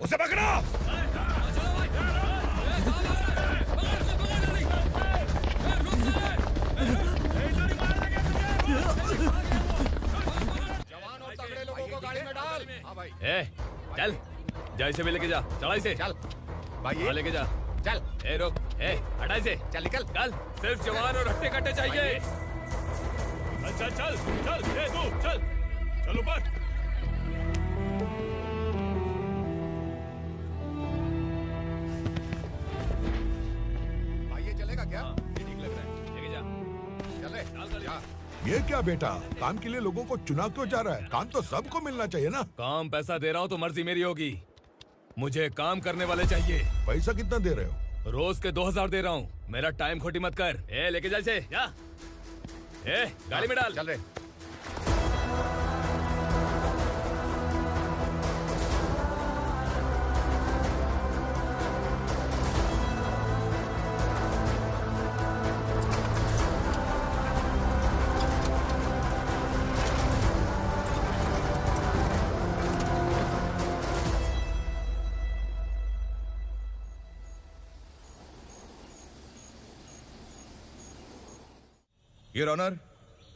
उसे पकड़ो। चल जा, इसे भी लेके जा। चला इसे। चल भाई, लेके जा। चल। रुक, हटा इसे। चल निकल। चल, सिर्फ जवान और हट्टे कट्टे चाहिए। चल चल चल, तू चल, चल ऊपर। भाई ये चलेगा क्या? ये ठीक लग रहा है, लेके जा। चल रे। ये क्या बेटा, काम के लिए लोगों को चुना क्यों जा रहा है? काम तो सबको मिलना चाहिए ना। काम पैसा दे रहा हूँ तो मर्जी मेरी होगी। मुझे काम करने वाले चाहिए। पैसा कितना दे रहे हो? रोज के 2000 दे रहा हूँ। मेरा टाइम खोटी मत कर। लेके जा इसे, जा। गाड़ी में डाल। चल रे। योर ऑनर,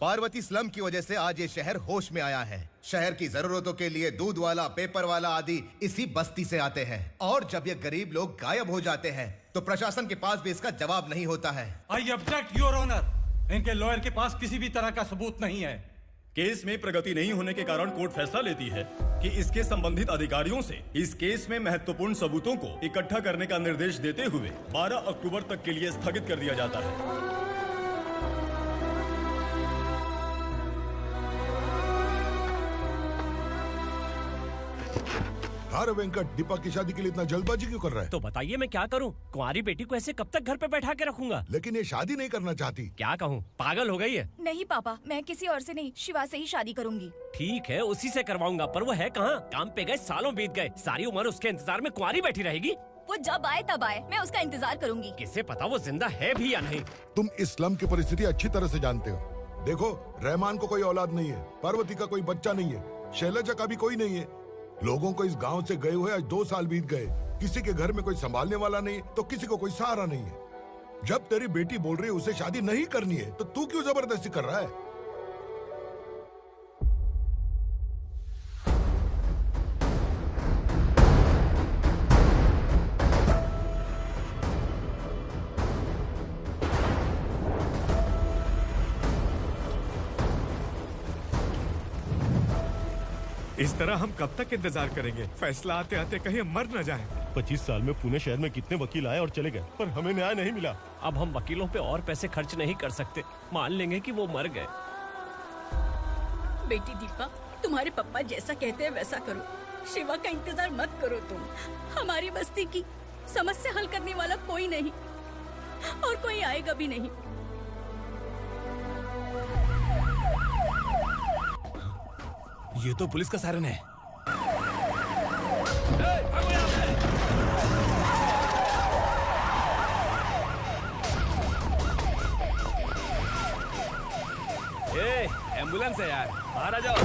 पार्वती स्लम की वजह से आज ये शहर होश में आया है। शहर की जरूरतों के लिए दूध वाला, पेपर वाला आदि इसी बस्ती से आते हैं, और जब ये गरीब लोग गायब हो जाते हैं तो प्रशासन के पास भी इसका जवाब नहीं होता है। I object your honour. इनके लॉयर के पास किसी भी तरह का सबूत नहीं है। केस में प्रगति नहीं होने के कारण कोर्ट फैसला लेती है कि इसके संबंधित अधिकारियों से इस केस में महत्वपूर्ण सबूतों को इकट्ठा करने का निर्देश देते हुए 12 अक्टूबर तक के लिए स्थगित कर दिया जाता है। अरे वेंकट, दीपक की शादी के लिए इतना जल्दबाजी क्यों कर रहा है? तो बताइए मैं क्या करूं? कुंवारी बेटी को ऐसे कब तक घर पे बैठा के रखूंगा? लेकिन ये शादी नहीं करना चाहती। क्या कहूं, पागल हो गई है? नहीं पापा, मैं किसी और से नहीं, शिवा से ही शादी करूंगी। ठीक है, उसी से करवाऊंगा, पर वो है कहाँ? काम पे गए, सालों बीत गए, सारी उम्र उसके इंतजार में कुंवारी बैठी रहेगी। वो जब आए तब आए, मैं उसका इंतजार करूंगी। किसे पता वो जिंदा है भी या नहीं। तुम इस्लाम की परिस्थिति अच्छी तरह से जानते हो। देखो, रहमान को कोई औलाद नहीं है, पार्वती का कोई बच्चा नहीं है, शैलजा का भी कोई नहीं है। लोगों को इस गांव से गए हुए आज 2 साल बीत गए। किसी के घर में कोई संभालने वाला नहीं, तो किसी को कोई सहारा नहीं है। जब तेरी बेटी बोल रही है उसे शादी नहीं करनी है, तो तू क्यों जबरदस्ती कर रहा है? इस तरह हम कब तक इंतजार करेंगे? फैसला आते आते कहीं हम मर न जाएं। 25 साल में पुणे शहर में कितने वकील आए और चले गए, पर हमें न्याय नहीं मिला। अब हम वकीलों पे और पैसे खर्च नहीं कर सकते। मान लेंगे कि वो मर गए। बेटी दीपा, तुम्हारे पापा जैसा कहते हैं वैसा करो। शिवा का इंतजार मत करो तुम। हमारी बस्ती की समस्या हल करने वाला कोई नहीं, और कोई आएगा भी नहीं। ये तो पुलिस का सायरन है। एम्बुलेंस है यार, बाहर आ जाओ।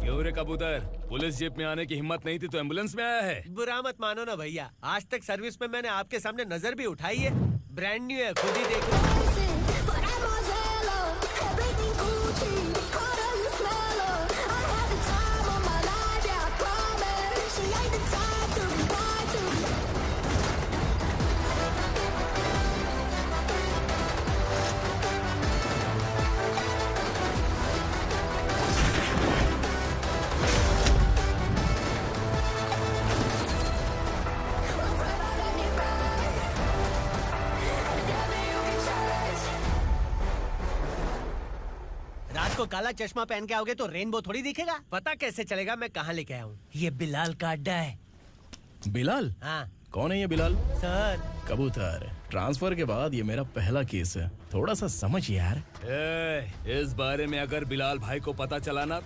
क्यों रे कबूतर, पुलिस जीप में आने की हिम्मत नहीं थी तो एम्बुलेंस में आया है? बुरा मत मानो ना भैया, आज तक सर्विस में मैंने आपके सामने नजर भी उठाई है। ब्रांड न्यू है, खुद ही देखो। काला चश्मा पहन के आओगे तो रेनबो थोड़ी दिखेगा। पता कैसे चलेगा मैं कहाँ लेके आया हूँ? ये बिलाल का अड्डा है। बिलाल? हाँ। कौन है ये बिलाल? सर कबूतर, ट्रांसफर के बाद ये मेरा पहला केस है, थोड़ा सा समझ यार। इस बारे में अगर बिलाल भाई को पता चला ना,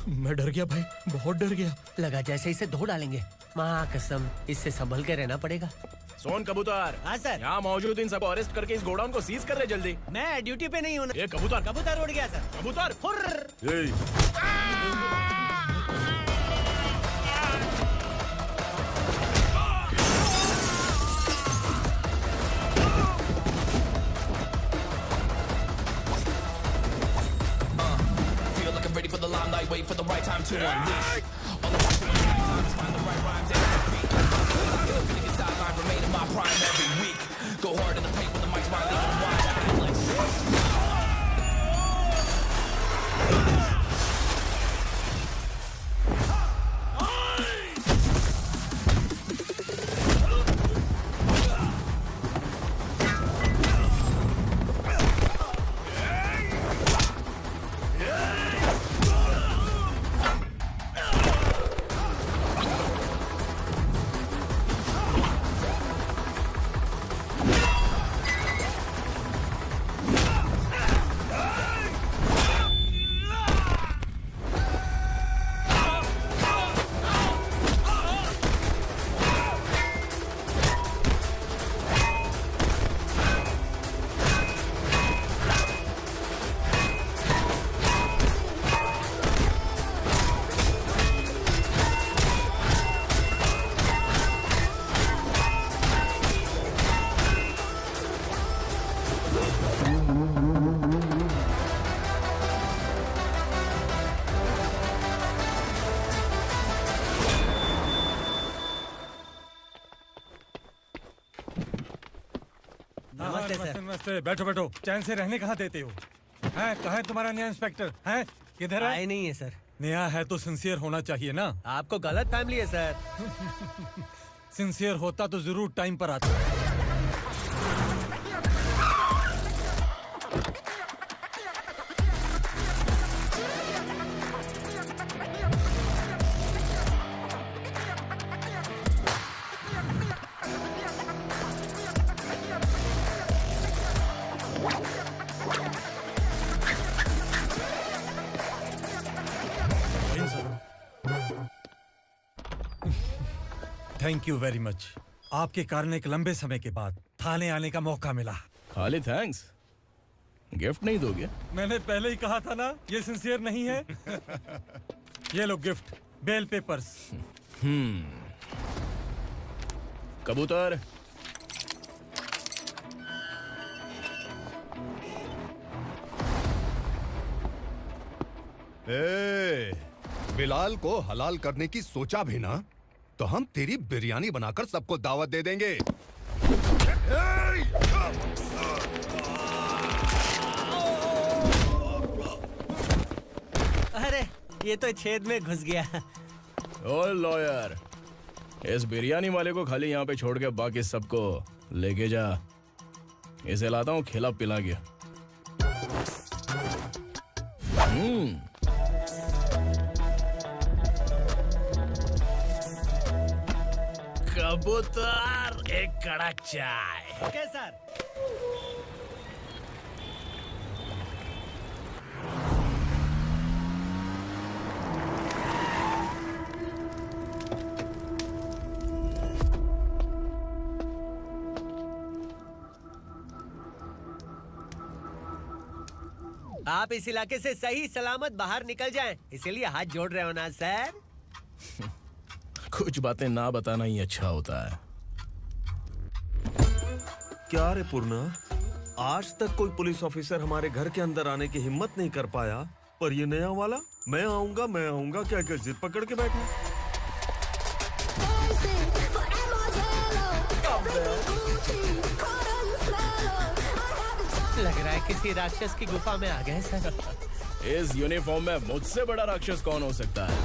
मैं डर गया भाई, बहुत डर गया। लगा जैसे इसे धो डालेंगे। माँ कसम, इससे संभल के रहना पड़ेगा। सोन कबूतर। हाँ सर। यहाँ मौजूद इन सबको अरेस्ट करके इस गोडाउन को सीज कर रहे जल्दी। मैं ड्यूटी पे नहीं हूँ। ये कबूतर। कबूतर उड़ गया सर। कबूतर। Ready for the limelight, wait for the right time to unleash. All the time to find the right rhymes and beat. Get up in the sideline, remain in my prime every week. Go hard in the paint when the mic's right, leave them wide. I feel like नमस्ते। बैठो बैठो, चैन से रहने कहाँ देते हो? हैं, कहाँ है तुम्हारा नया इंस्पेक्टर? हैं, किधर है? आए नहीं है सर। नया है तो सिंसियर होना चाहिए ना। आपको गलत फैमिली है सर। सिंसियर होता तो जरूर टाइम पर आता। Thank you very much. आपके कारण एक लंबे समय के बाद थाने आने का मौका मिला। खाली थैंक्स, गिफ्ट नहीं दोगे? मैंने पहले ही कहा था ना, ये सिंसियर नहीं है। ये लो गिफ्ट, बेल पेपर्स। कबूतर। बिलाल को हलाल करने की सोचा भी ना, तो हम तेरी बिरयानी बनाकर सबको दावत दे देंगे। अरे ये तो छेद में घुस गया। ओ लॉयर, इस बिरयानी वाले को खाली यहाँ पे छोड़ के बाकी सबको लेके जा। इसे लाता हूँ खिला पिला के। कबूतर, एक कड़क चाय। Okay sir. आप इस इलाके से सही सलामत बाहर निकल जाएं, इसीलिए हाथ जोड़ रहे हो ना सर? कुछ बातें ना बताना ही अच्छा होता है। क्या रे पूर्णा, आज तक कोई पुलिस ऑफिसर हमारे घर के अंदर आने की हिम्मत नहीं कर पाया, पर ये नया वाला मैं आऊंगा क्या क्या जिद पकड़ के बैठा। लग रहा है किसी राक्षस की गुफा में आ गए सर। इस यूनिफॉर्म में मुझसे बड़ा राक्षस कौन हो सकता है?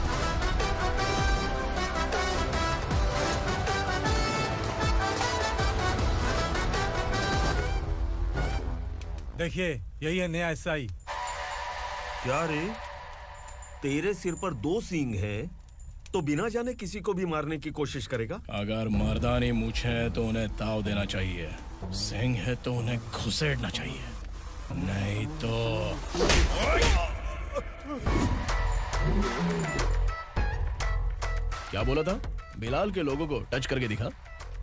देखिए, यही है नया एसआई। क्या रे, तेरे सिर पर 2 सींग है तो बिना जाने किसी को भी मारने की कोशिश करेगा? अगर मर्दानी मूछें है तो उन्हें ताव देना चाहिए, सिंह है तो उन्हें घुसेड़ना चाहिए, नहीं तो। क्या बोला था? बिलाल के लोगों को टच करके दिखा।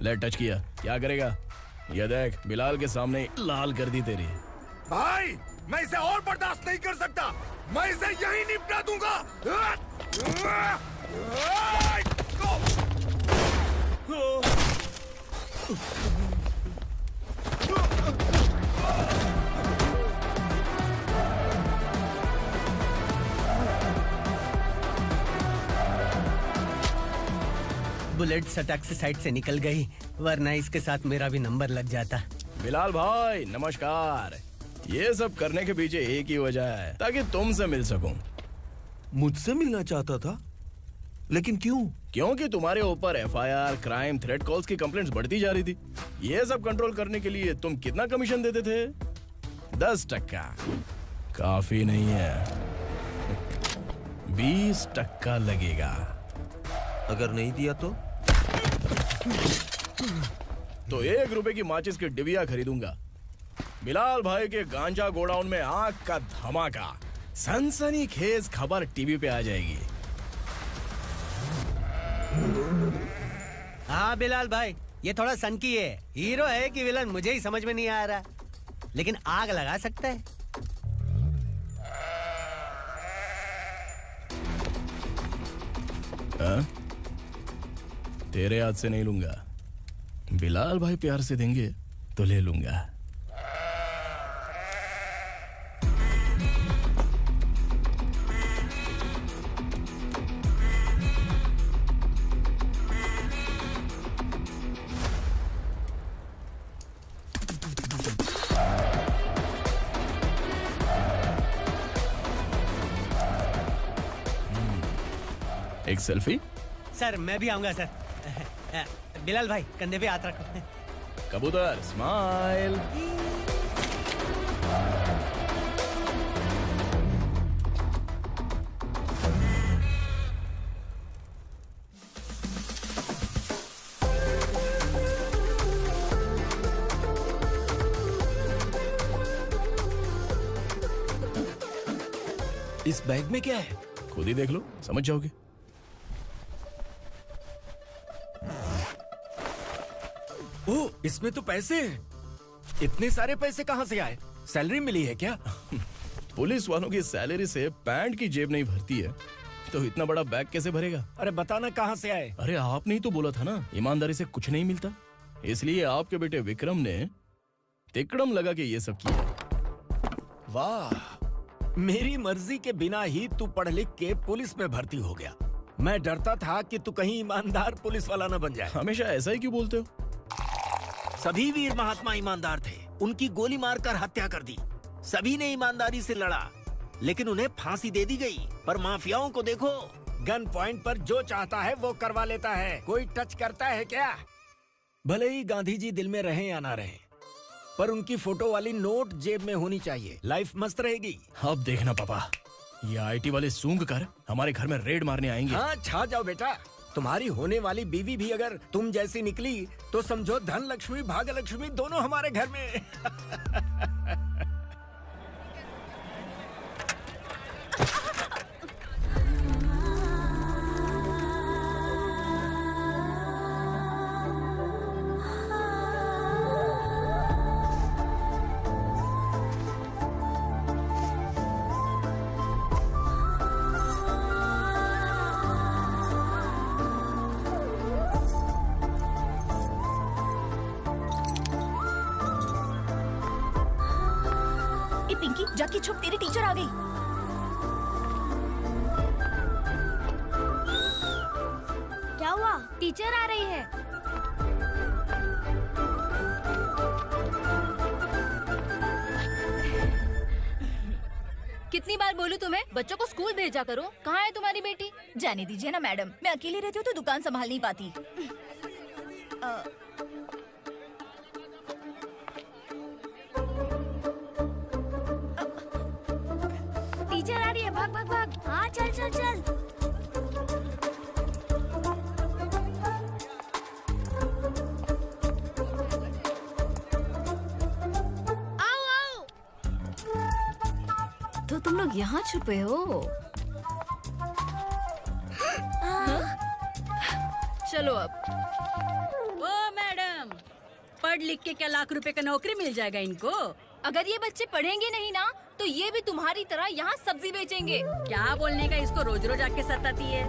ले टच किया, क्या करेगा? ये देख, बिलाल के सामने लाल कर दी तेरी। भाई, मैं इसे और बर्दाश्त नहीं कर सकता। मैं इसे यहीं निपटा दूंगा। बुलेट सटक से साइड से निकल गई, वरना इसके साथ मेरा भी नंबर लग जाता। बिलाल भाई नमस्कार। ये सब करने के पीछे एक ही वजह है, ताकि तुमसे मिल सकूं। मुझसे मिलना चाहता था? लेकिन क्यों? क्योंकि तुम्हारे ऊपर एफआईआर, क्राइम, थ्रेट कॉल्स की कंप्लेंट्स बढ़ती जा रही थी। ये सब कंट्रोल करने के लिए तुम कितना कमीशन देते थे? 10%। काफी नहीं है, 20% लगेगा। अगर नहीं दिया तो 1 रुपए की माचिस की डिबिया खरीदूंगा। बिलाल भाई के गांजा गोडाउन में आग का धमाका, सनसनीखेज खबर टीवी पे आ जाएगी। हाँ बिलाल भाई, ये थोड़ा सनकी है। हीरो है कि विलन मुझे ही समझ में नहीं आ रहा, लेकिन आग लगा सकता है। तेरे हाथ से नहीं लूंगा, बिलाल भाई प्यार से देंगे तो ले लूंगा। एक सेल्फी? सर मैं भी आऊंगा सर। बिलाल भाई कंधे पे हाथ रखो। कबूतर स्माइल। इस बैग में क्या है? खुद ही देख लो, समझ जाओगे। ओह, इसमें तो पैसे हैं। इतने सारे पैसे कहाँ से आए? सैलरी मिली है क्या? पुलिस वालों की सैलरी से पैंट की जेब नहीं भरती है, तो इतना बड़ा बैग कैसे भरेगा? अरे बताना कहाँ से आए? अरे आपने ही तो बोला था ना, ईमानदारी से कुछ नहीं मिलता। इसलिए आपके बेटे विक्रम ने तिकड़म लगा के ये सब किया। वाह, मेरी मर्जी के बिना ही तू पढ़ लिख के पुलिस में भर्ती हो गया। मैं डरता था कि तू कहीं ईमानदार पुलिस वाला न बन जाए। हमेशा ऐसा ही क्यों बोलते हो? सभी वीर महात्मा ईमानदार थे, उनकी गोली मारकर हत्या कर दी। सभी ने ईमानदारी से लड़ा, लेकिन उन्हें फांसी दे दी गई। पर माफियाओं को देखो, गन पॉइंट पर जो चाहता है वो करवा लेता है। कोई टच करता है क्या? भले ही गांधी जी दिल में रहे या ना रहे, पर उनकी फोटो वाली नोट जेब में होनी चाहिए। लाइफ मस्त रहेगी। अब देखना पापा, ये आईटी वाले सूंघ कर हमारे घर में रेड मारने आएंगे। हाँ, छा जाओ बेटा। तुम्हारी होने वाली बीवी भी अगर तुम जैसी निकली तो समझो धन लक्ष्मी भाग्य लक्ष्मी दोनों हमारे घर में। पिंकी, जाके छुप, तेरी टीचर आ गई। क्या हुआ? टीचर आ रही है। कितनी बार बोलूं तुम्हें, बच्चों को स्कूल भेजा करो। कहाँ है तुम्हारी बेटी? जाने दीजिए ना मैडम, मैं अकेली रहती हूँ तो दुकान संभाल नहीं पाती। भाग भाग भाग। हाँ चल चल चल। आओ आओ। तो तुम लोग यहाँ छुपे हो? चलो अब। ओ मैडम, पढ़ लिख के क्या लाख रुपए का नौकरी मिल जाएगा इनको? अगर ये बच्चे पढ़ेंगे नहीं ना तो ये भी तुम्हारी तरह यहाँ सब्जी बेचेंगे। क्या बोलने का, इसको रोज रोज आके सताती है।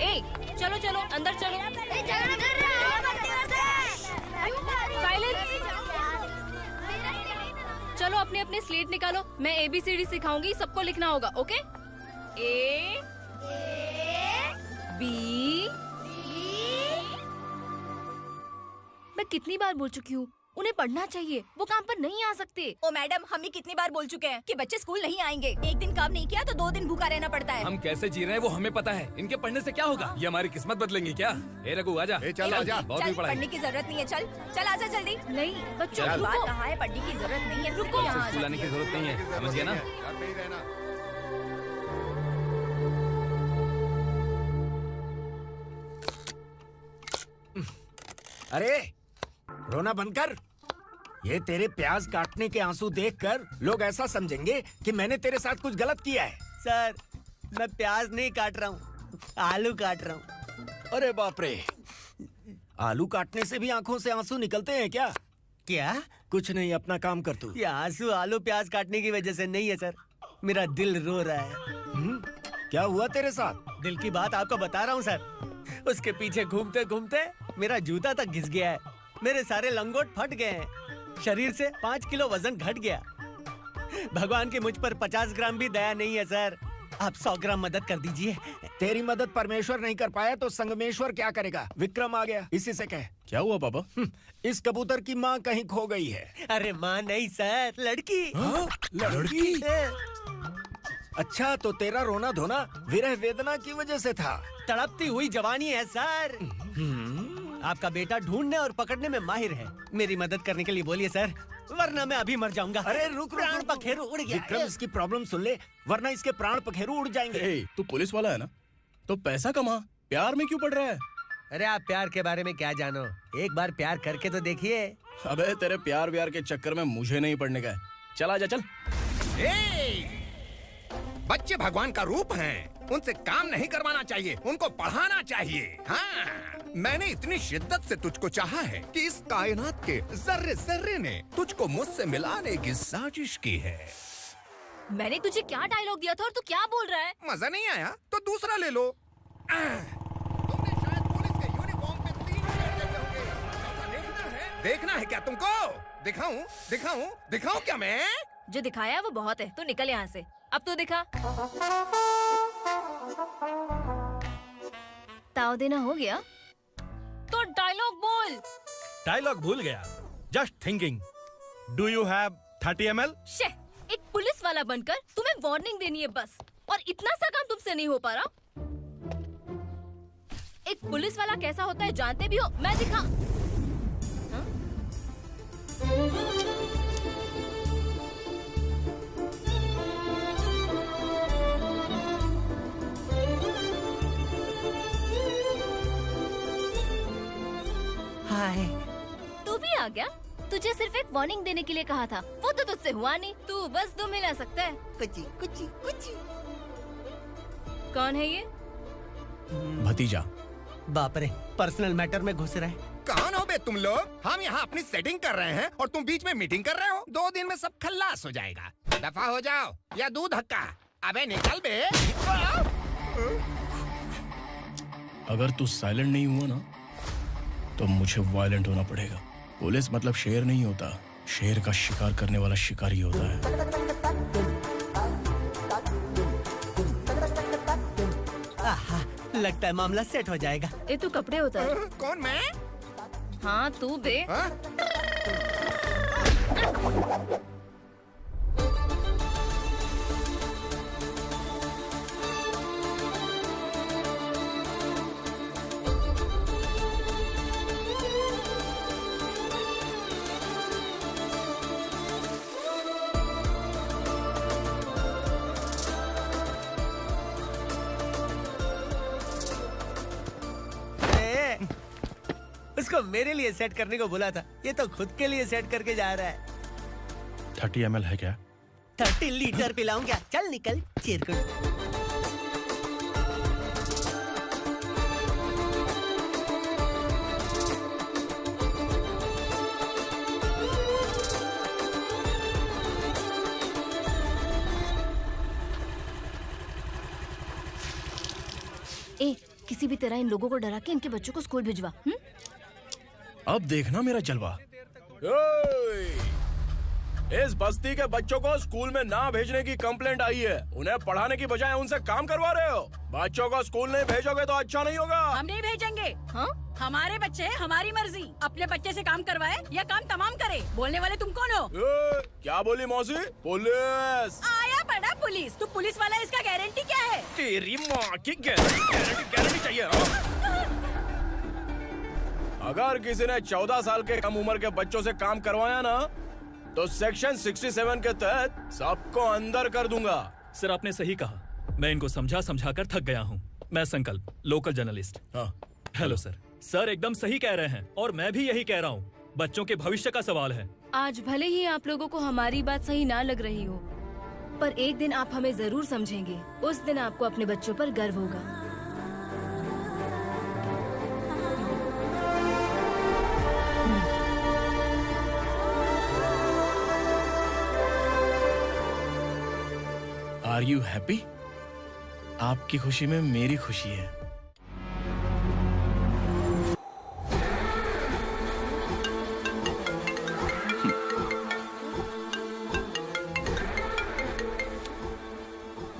ए, चलो चलो अंदर चलो। साइलेंस। चलो अपने अपने स्लेट निकालो। मैं ABCD सिखाऊंगी, सबको लिखना होगा। ओके? A B। मैं कितनी बार बोल चुकी हूँ, उन्हें पढ़ना चाहिए, वो काम पर नहीं आ सकते। ओ मैडम, हम भी कितनी बार बोल चुके हैं कि बच्चे स्कूल नहीं आएंगे। एक दिन काम नहीं किया तो 2 दिन भूखा रहना पड़ता है। हम कैसे जी रहे हैं वो हमें पता है। इनके पढ़ने से क्या होगा? ये हमारी किस्मत बदलेंगे क्या? ए रघु आजा। चल आजा। बहुत भी पढ़ाई। पढ़ने की जरूरत नहीं है। चल चल आजा जल्दी। नहीं बच्चों चल। रुको। कहा है पढ़ने की जरूरत नहीं है। रुको यहाँ स्कूल आने की जरूरत नहीं है, समझ गया ना? अरे रोना बंद कर। ये तेरे प्याज काटने के आंसू देखकर लोग ऐसा समझेंगे कि मैंने तेरे साथ कुछ गलत किया है। सर, मैं प्याज नहीं काट रहा हूँ, आलू काट रहा हूँ। अरे बाप रे, आलू काटने से भी आंखों से आंसू निकलते हैं क्या? क्या? कुछ नहीं, अपना काम कर तू। ये आंसू आलू प्याज काटने की वजह से नहीं है सर, मेरा दिल रो रहा है। क्या हुआ तेरे साथ? दिल की बात आपको बता रहा हूँ सर। उसके पीछे घूमते घूमते मेरा जूता तक घिस गया है, मेरे सारे लंगोट फट गए हैं, शरीर से 5 किलो वजन घट गया। भगवान की मुझ पर 50 ग्राम भी दया नहीं है सर। आप 100 ग्राम मदद कर दीजिए। तेरी मदद परमेश्वर नहीं कर पाया तो संगमेश्वर क्या करेगा? विक्रम आ गया, इसी से कह। क्या हुआ पापा? इस कबूतर की माँ कहीं खो गई है। अरे माँ नहीं सर, लड़की। लड़की? अच्छा, तो तेरा रोना धोना विरह वेदना की वजह से था। तड़पती हुई जवानी है सर। आपका बेटा ढूंढने और पकड़ने में माहिर है। मेरी मदद करने के लिए बोलिए सर, वरना मैं अभी मर जाऊंगा। अरे रुक, प्राण पखेरु उड़ गया। विक्रम, इसकी प्रॉब्लम सुन ले, वरना इसके प्राण पखेरु उड़ जाएंगे। तू पुलिस वाला है ना, तो पैसा कमा, प्यार में क्यों पड़ रहा है? अरे आप प्यार के बारे में क्या जानो, एक बार प्यार करके तो देखिए। अबे तेरे प्यार व्यार के चक्कर में मुझे नहीं पड़ने का है। चल आजा चल। बच्चे भगवान का रूप हैं, उनसे काम नहीं करवाना चाहिए, उनको पढ़ाना चाहिए। हाँ, मैंने इतनी शिद्दत से तुझको चाहा है कि इस कायनात के जर्रे जर्रे ने तुझको मुझसे मिलाने की साजिश की है। मैंने तुझे क्या डायलॉग दिया था और तू क्या बोल रहा है? मजा नहीं आया तो दूसरा ले लो। तुमने शायद पुलिस के यूनिफॉर्म पे 3 शर्ट देखे होंगे। देखना है क्या तुमको? दिखाऊं दिखाऊं दिखाऊं क्या मैं? जो दिखाया वो बहुत है, तू निकल यहाँ से। अब तू दिखा। ताव देना हो गया तो डायलॉग बोल। डायलॉग भूल गया। Just thinking, do you have 30 ml? शे, एक पुलिस वाला बनकर तुम्हें वार्निंग देनी है बस, और इतना सा काम तुमसे नहीं हो पा रहा। एक पुलिस वाला कैसा होता है जानते भी हो? मैं दिखा। हाय। तू भी आ गया? तुझे सिर्फ एक वार्निंग देने के लिए कहा था, वो तो तुझसे हुआ नहीं। तू बस 2 मिला सकता है। कुछ कुछ कुछ। कौन है ये? भतीजा। बाप रे, पर्सनल मैटर में घुस रहे। कौन हो बे तुम लोग? हम यहाँ अपनी सेटिंग कर रहे हैं और तुम बीच में मीटिंग कर रहे हो। 2 दिन में सब खल्लास हो जाएगा। दफा हो जाओ या दूध हक्का। अबे निकल बे। अगर तू साइलेंट नहीं हुआ ना तो मुझे वायलेंट होना पड़ेगा। पुलिस मतलब शेर नहीं होता, शेर का शिकार करने वाला शिकारी होता है। आहा, लगता है मामला सेट हो जाएगा। ये तू कपड़े उतार। कौन मैं? हाँ तू बे। है। उसको मेरे लिए सेट करने को बोला था, ये तो खुद के लिए सेट करके जा रहा है। 30 ml है क्या? 30 लीटर पिलाऊं क्या? चल निकल चिरकुट। ए, किसी भी तरह इन लोगों को डरा के इनके बच्चों को स्कूल भिजवा। अब देखना मेरा जलवा। इस बस्ती के बच्चों को स्कूल में ना भेजने की कंप्लेंट आई है। उन्हें पढ़ाने की बजाय उनसे काम करवा रहे हो। बच्चों को स्कूल नहीं भेजोगे तो अच्छा नहीं होगा। हम नहीं भेजेंगे। हाँ? हमारे बच्चे हमारी मर्जी। अपने बच्चे से काम करवाए या काम तमाम करे। बोलने वाले तुम कौन हो? क्या बोली मौसी? पुलिस आया पड़ा पुलिस। तू पुलिस वाला, इसका गारंटी क्या है? तेरी माँ की गारंटी चाहिए। अगर किसी ने 14 साल के कम उम्र के बच्चों से काम करवाया ना, तो सेक्शन 67 के तहत सबको अंदर कर दूंगा। सर आपने सही कहा। मैं इनको समझा कर थक गया हूँ। मैं संकल्प, local journalist. Hello sir. Sir एकदम सही कह रहे हैं और मैं भी यही कह रहा हूँ। बच्चों के भविष्य का सवाल है। आज भले ही आप लोगों को हमारी बात सही ना लग रही हो, पर एक दिन आप हमें जरूर समझेंगे। उस दिन आपको अपने बच्चों पर गर्व होगा। Are you happy? आपकी खुशी में मेरी खुशी है।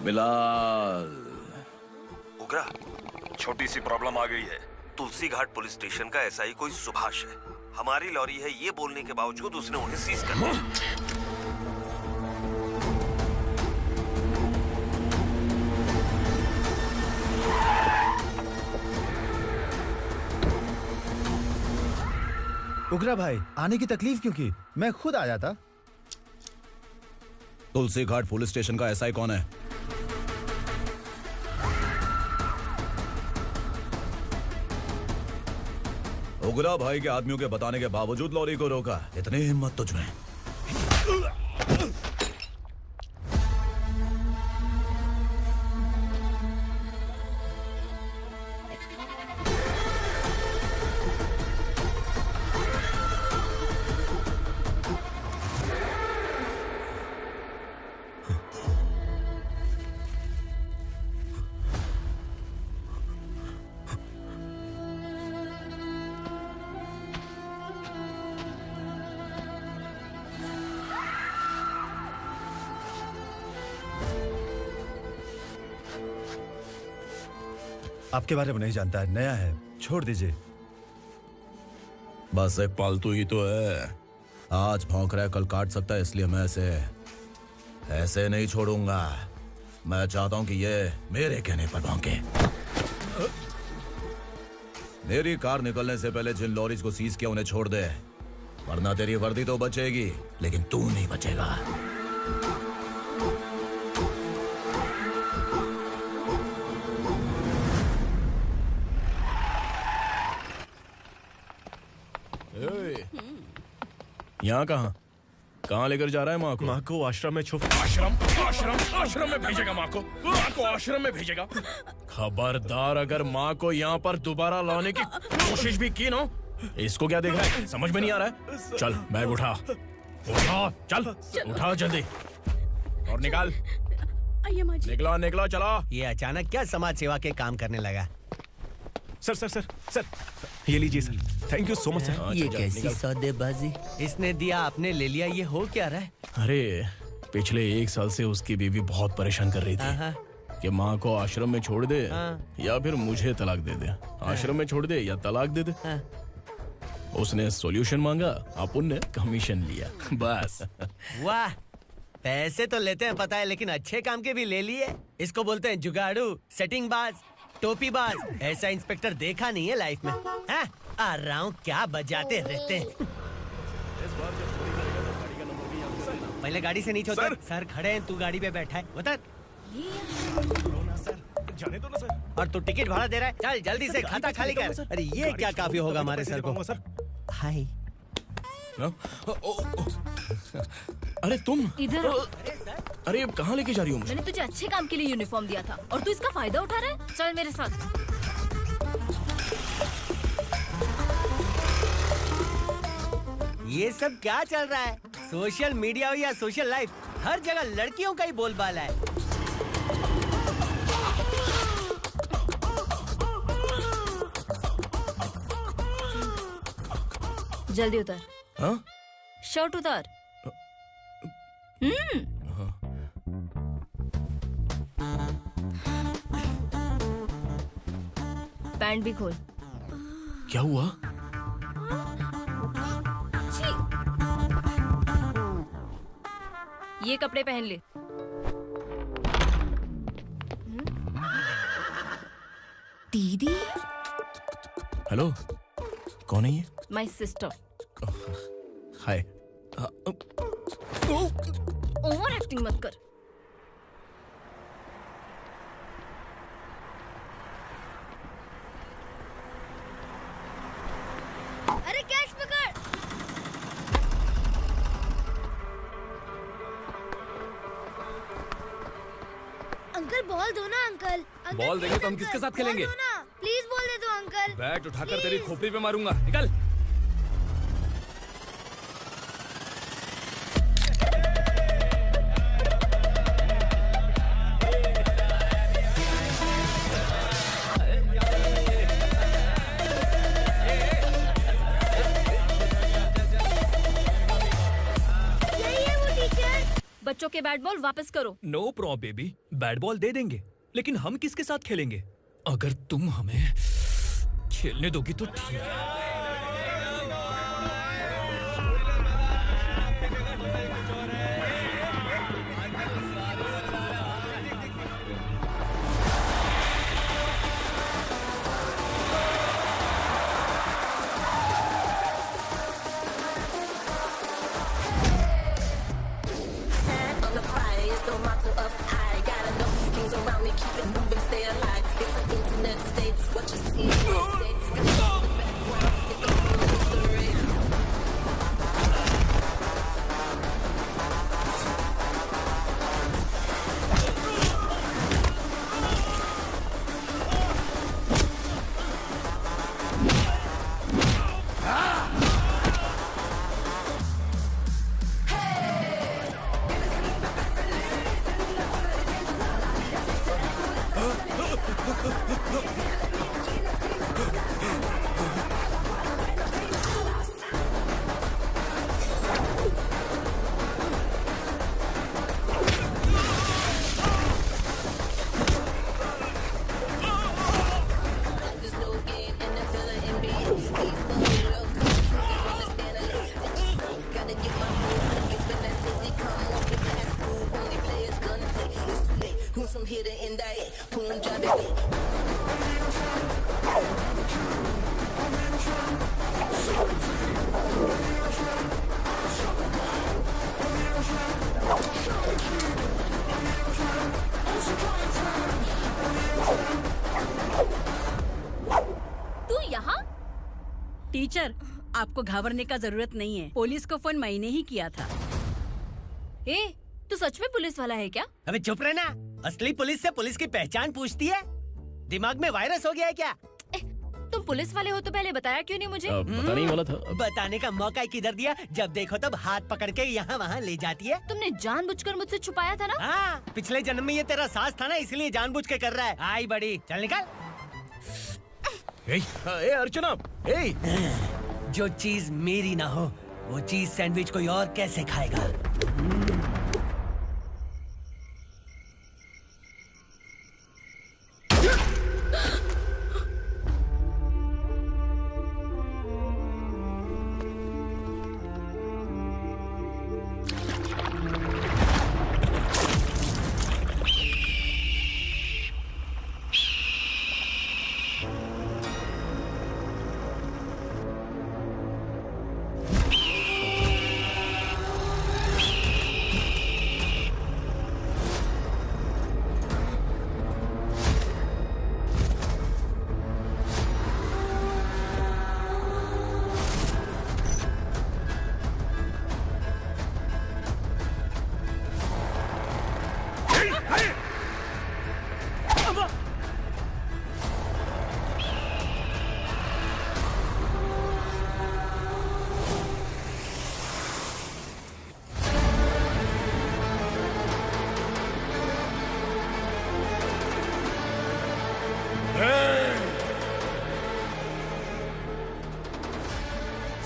बिलाल। उग्रा, छोटी सी प्रॉब्लम आ गई है। तुलसी घाट पुलिस स्टेशन का एसआई कोई सुभाष है। हमारी लॉरी है ये बोलने के बावजूद उसने उन्हें सीज कर दिया। उग्रा भाई, आने की तकलीफ क्यों की? मैं खुद आ जाता। तुलसी घाट पुलिस स्टेशन का एसआई कौन है? उग्रा भाई के आदमियों के बताने के बावजूद लॉरी को रोका। इतनी हिम्मत तुझमें? आपके बारे में नहीं जानता है, नया है, छोड़ दीजिए। बस एक पालतू ही तो है। आज भौंक रहा है, कल काट सकता है, इसलिए मैं ऐसे नहीं छोड़ूंगा। मैं चाहता हूं कि ये मेरे कहने पर भौंके। मेरी कार निकलने से पहले जिन लॉरीज को सीज किया उन्हें छोड़ दे, वरना तेरी वर्दी तो बचेगी लेकिन तू नहीं बचेगा। यहाँ कहाँ लेकर जा रहा है माँ को? माँ को आश्रम में आश्रम में भेजेगा माँ को? माँ को आश्रम में भेजेगा? खबरदार, अगर माँ को यहाँ पर दोबारा लाने की कोशिश भी की ना, इसको क्या देख रहा है? समझ में नहीं आ रहा है? चल बैग उठा, चल उठा जल्दी और निकाल। निकला चला। ये अचानक क्या समाज सेवा के काम करने लगा? सर ये लीजिए sir. Thank you so much sir. ये कैसी सौदेबाजी? इसने दिया, आपने ले लिया, ये हो क्या रहा है? अरे पिछले 1 साल से उसकी बीवी बहुत परेशान कर रही थी कि माँ को आश्रम में छोड़ दे या फिर मुझे तलाक दे दे। आश्रम में छोड़ दे या तलाक दे दे। उसने सॉल्यूशन मांगा, अपुन ने कमीशन लिया, बस। वाह, पैसे तो लेते हैं पता है, लेकिन अच्छे काम के भी ले लिए। इसको बोलते हैं जुगाड़ू, सेटिंग बाज, टोपी बाज। ऐसा इंस्पेक्टर देखा नहीं है लाइफ में। हाँ? आ रहा हूँ, क्या बजाते रहते हैं। पहले गाड़ी से नीचे उतर। सर खड़े हैं, तू गाड़ी पे बैठा है, उतर। जाने दो ना सर। और तू टिकट भाड़ा दे रहा है? चल जल्दी से खाता खाली कर। अरे ये क्या काफी होगा हमारे सर को। हाय। अरे तुम इधर। अरे अब कहाँ लेके जा रही हो मुझे? मैंने तुझे अच्छे काम के लिए यूनिफॉर्म दिया था और तू इसका फायदा उठा रहा है। चल मेरे साथ। ये सब क्या चल रहा है? सोशल मीडिया हो या सोशल लाइफ, हर जगह लड़कियों का ही बोलबाला है। जल्दी उतार। हाँ? शर्ट उतार। पैंट भी खोल। क्या हुआ? ये कपड़े पहन ले। दीदी। हेलो, कौन है ये? My sister. Hi. Over acting मत कर। अरे कैच पकड़। अंकल बॉल दो ना अंकल। बॉल देंगे तो हम किसके साथ खेलेंगे? प्लीज बॉल दे दो अंकल। बैट उठाकर तेरी खोपड़ी पे मारूंगा। निकल। बच्चों के बैट बॉल वापस करो। No problem baby, bat ball दे देंगे, लेकिन हम किसके साथ खेलेंगे? अगर तुम हमें खेलने दोगी तो ठीक है। टीचर, आपको घबराने का जरूरत नहीं है। पुलिस को फोन मैंने ही किया था। ए, तू सच में पुलिस वाला है क्या? अबे चुप रहना। असली पुलिस से पुलिस की पहचान पूछती है? दिमाग में वायरस हो गया है क्या? तुम पुलिस वाले हो तो पहले बताया क्यों नहीं मुझे? बताने ही वाला था। बताने का मौका किधर दिया? जब देखो तब हाथ पकड़ के यहाँ वहाँ ले जाती है। तुमने जानबूझकर मुझसे छुपाया था ना? हाँ, पिछले जन्म में ये तेरा सास था ना, इसलिए जानबूझ के कर रहा है। आई बड़ी, चल निकल। ए अर्चना, जो चीज मेरी ना हो वो चीज सैंडविच कोई और कैसे खाएगा?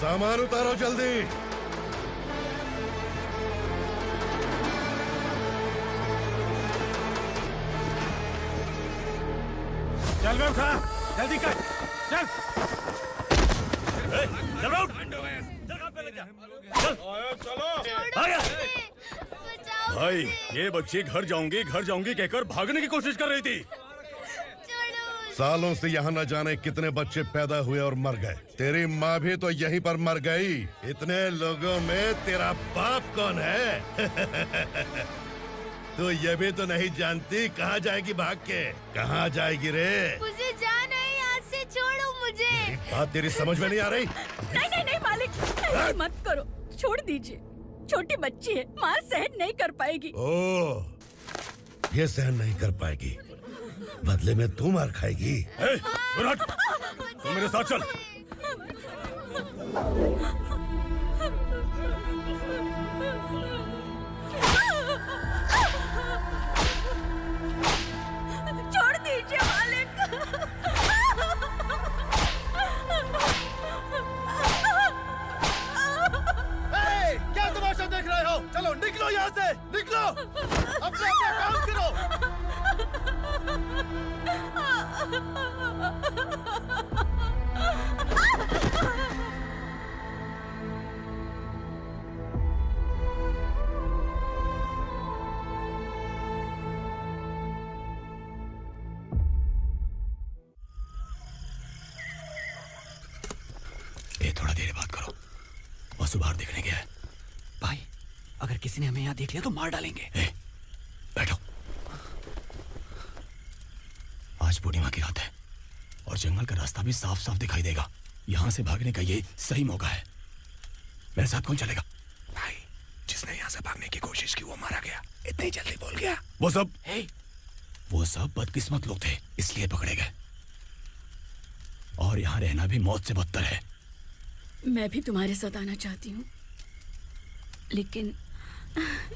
सामान उतारो जल्दी। चल बे उठा, जल्दी कर, चल। चल उठ। चलो। भाई, ये बच्ची घर जाऊंगी कहकर भागने की कोशिश कर रही थी। सालों से यहाँ न जाने कितने बच्चे पैदा हुए और मर गए। तेरी माँ भी तो यहीं पर मर गई। इतने लोगों में तेरा बाप कौन है? तो ये भी तो नहीं जानती कहाँ जाएगी भाग के? कहाँ जाएगी रे? मुझे जाना है, यहाँ से छोड़ो मुझे। बात तेरी समझ में नहीं आ रही? नहीं मालिक, ऐसे मत करो, छोड़ दीजिए। छोटी बच्ची है, माँ सहन नहीं कर पाएगी। ओह, ये सहन नहीं कर पाएगी, बदले में तू मार खाएगी। विराट, तू मेरे साथ चल। छोड़ दीजिए मालिक। क्या तमाशा देख रहे हो? चलो निकलो यहाँ से, निकलो। अपना काम करो। थोड़ा देर बात करो। वसु बाहर देखने गया है। भाई, अगर किसी ने हमें यहाँ देख लिया तो मार डालेंगे। बैठो। आज पूर्णिमा की रात है और जंगल का रास्ता भी साफ साफ दिखाई देगा। यहाँ से भागने का ये सही मौका है। मेरे साथ कौन चलेगा? भाई, जिसने यहाँ से भागने की कोशिश की वो मारा गया। इतनी जल्दी बोल गया। वो सब बदकिस्मत लोग थे, इसलिए पकड़े गए। और यहाँ रहना भी मौत से बदतर है। मैं भी तुम्हारे साथ आना चाहती हूँ, लेकिन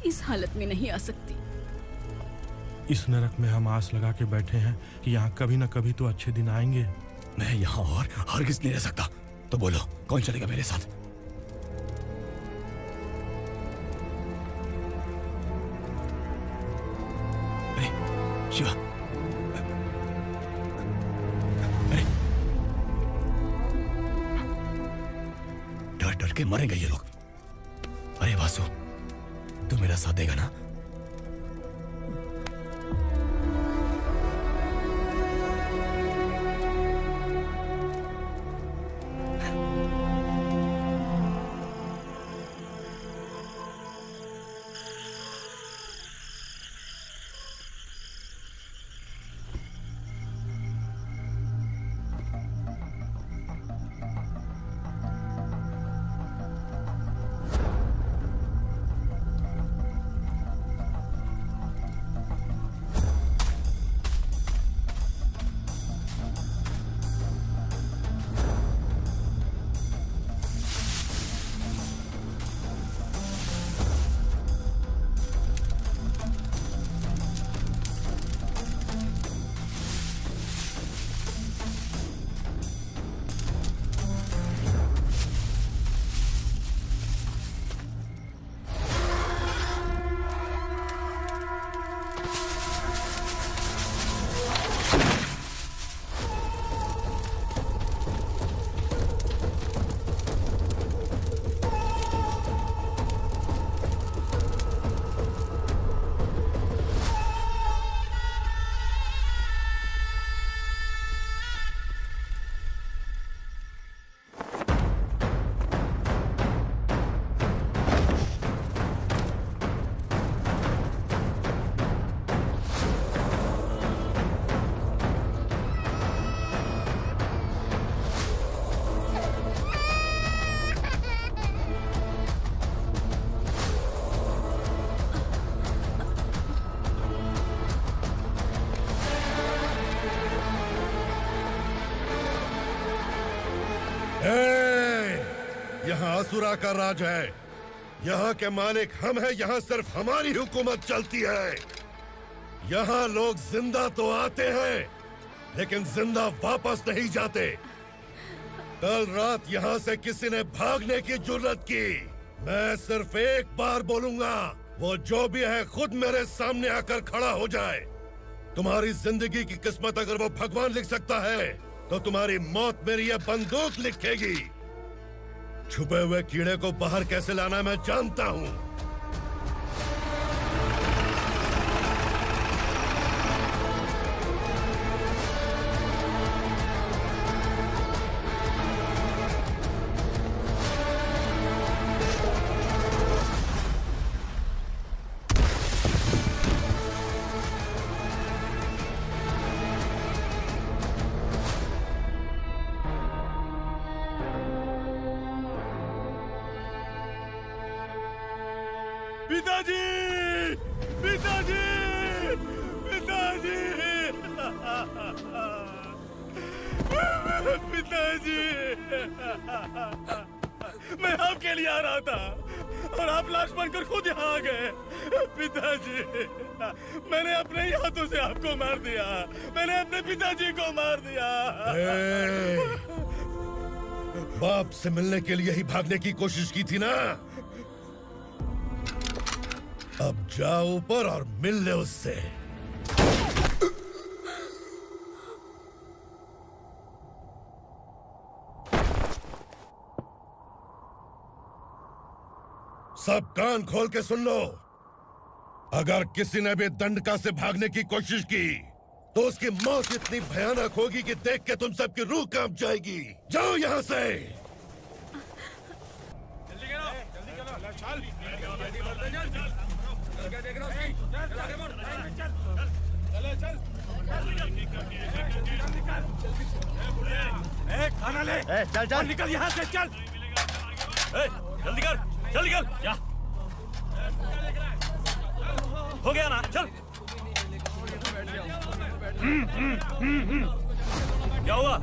इस हालत में नहीं आ सकती। इस नरक में हम आस लगा के बैठे हैं कि यहाँ कभी न कभी तो अच्छे दिन आएंगे। मैं यहाँ और हरगिज़ नहीं रह सकता। तो बोलो, कौन चलेगा मेरे साथ? अरे शिवा, अरे डर डर के मरेंगे ये लोग। अरे वासु, तू मेरा साथ देगा ना? यहाँ असुरा का राज है। यहाँ के मालिक हम हैं। यहाँ सिर्फ हमारी हुकूमत चलती है। यहाँ लोग जिंदा तो आते हैं, लेकिन जिंदा वापस नहीं जाते। कल रात यहाँ से किसी ने भागने की जुर्रत की, मैं सिर्फ एक बार बोलूंगा, वो जो भी है खुद मेरे सामने आकर खड़ा हो जाए। तुम्हारी जिंदगी की किस्मत अगर वो भगवान लिख सकता है, तो तुम्हारी मौत मेरी ये बंदूक लिखेगी। छुपे हुए कीड़े को बाहर कैसे लाना मैं जानता हूँ। पिताजी, पिताजी, पिताजी, पिताजी, मैं आपके लिए आ रहा था और आप लाश बनकर खुद यहाँ आ गए। पिताजी, मैंने अपने ही हाथों से आपको मार दिया। मैंने अपने पिताजी को मार दिया। बाप से मिलने के लिए ही भागने की कोशिश की थी ना? अब जाओ ऊपर और मिल ले उससे। सब कान खोल के सुन लो। अगर किसी ने भी दंडका से भागने की कोशिश की, तो उसकी मौत इतनी भयानक होगी कि देख के तुम सबकी रूह कांप जाएगी। जाओ यहाँ से। खाना ले। चल चल निकल यहाँ से, चल। जल्दी कर, चल निकल। क्या हो गया ना? चल। क्या हुआ?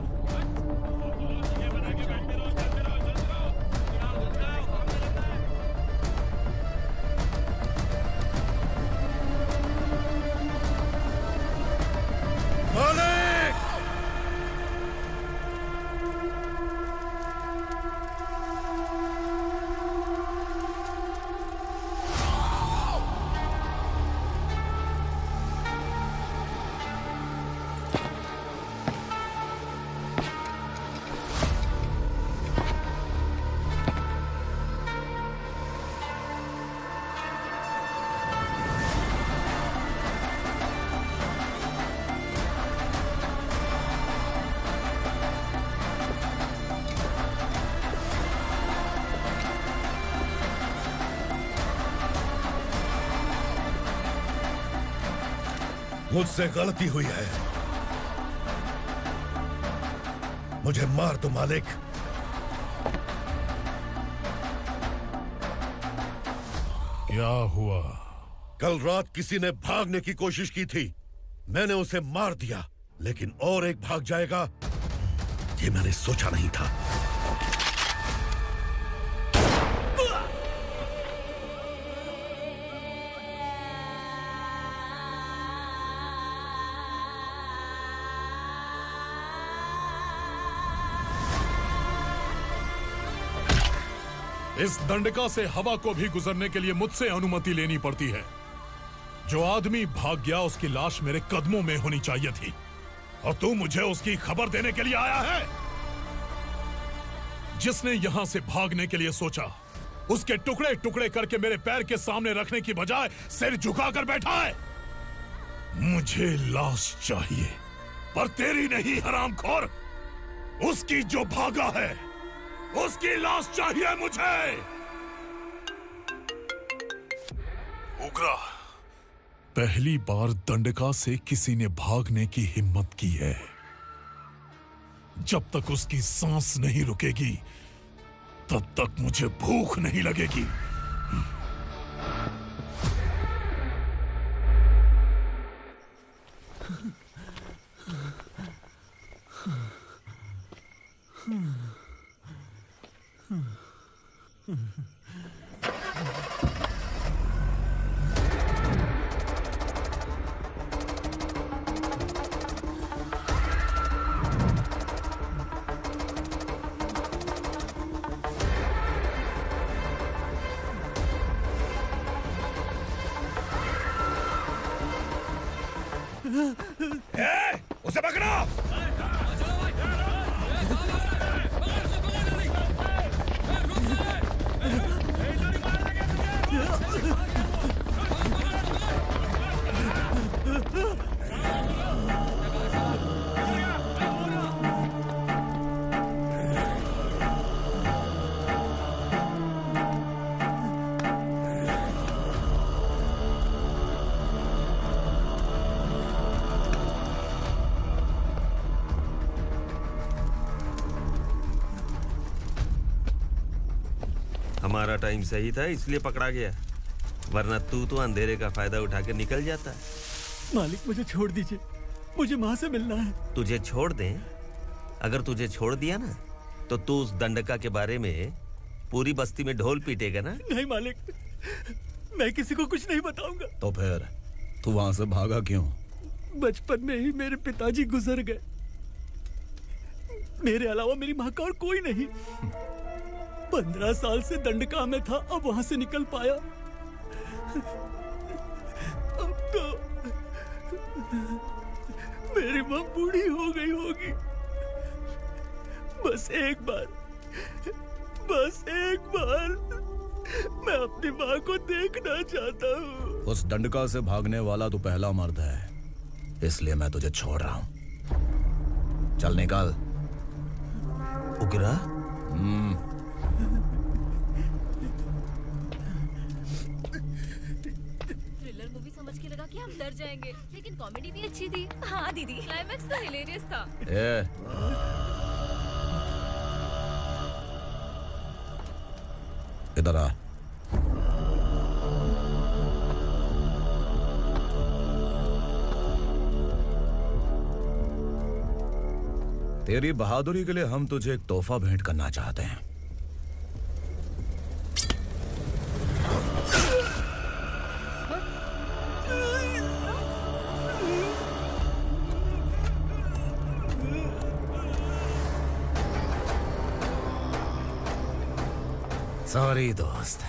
मालिक! मुझसे गलती हुई है, मुझे मार दो मालिक। क्या हुआ? कल रात किसी ने भागने की कोशिश की थी, मैंने उसे मार दिया, लेकिन और एक भाग जाएगा ये मैंने सोचा नहीं था। इस दंडका से हवा को भी गुजरने के लिए मुझसे अनुमति लेनी पड़ती है। जो आदमी भाग गया उसकी लाश मेरे कदमों में होनी चाहिए थी, और तू मुझे उसकी खबर देने के लिए आया है। जिसने यहां से भागने के लिए सोचा, उसके टुकड़े टुकड़े करके मेरे पैर के सामने रखने की बजाय सिर झुकाकर बैठा है। मुझे लाश चाहिए, पर तेरी नहीं हरामखोर। उसकी जो भागा है उसकी लाश चाहिए मुझे। उग्रा, पहली बार दंडका से किसी ने भागने की हिम्मत की है। जब तक उसकी सांस नहीं रुकेगी तब तक मुझे भूख नहीं लगेगी। हमारा टाइम सही था इसलिए पकड़ा गया, वरना तू तो अंधेरे का फायदा उठा के निकल जाता। मालिक मुझे छोड़ दीजिए, मुझे माँ से मिलना है। तुझे छोड़ दें? अगर तुझे छोड़ दिया ना तो तू उस दंडका के बारे में पूरी बस्ती में ढोल पीटेगा ना। नहीं मालिक, मैं किसी को कुछ नहीं बताऊंगा। तो फिर तू वहां से भागा क्यों? बचपन में ही मेरे पिताजी गुजर गए, मेरे अलावा मेरी माँ का और कोई नहीं। 15 साल से दंडका में था, अब वहां से निकल पाया। अब तो मेरी माँ बूढ़ी हो गई होगी। बस एक बार मैं अपनी माँ को देखना चाहता हूँ। उस दंडका से भागने वाला तू पहला मर्द है, इसलिए मैं तुझे छोड़ रहा हूँ। चल निकल। उग्रा? थ्रिलर मूवी समझ के लगा कि हम डर जाएंगे, लेकिन कॉमेडी भी अच्छी थी। हाँ दीदी, क्लाइमैक्स तो हिलेरियस था। इधर आ। तेरी बहादुरी के लिए हम तुझे एक तोहफा भेंट करना चाहते हैं। सॉरी दोस्त,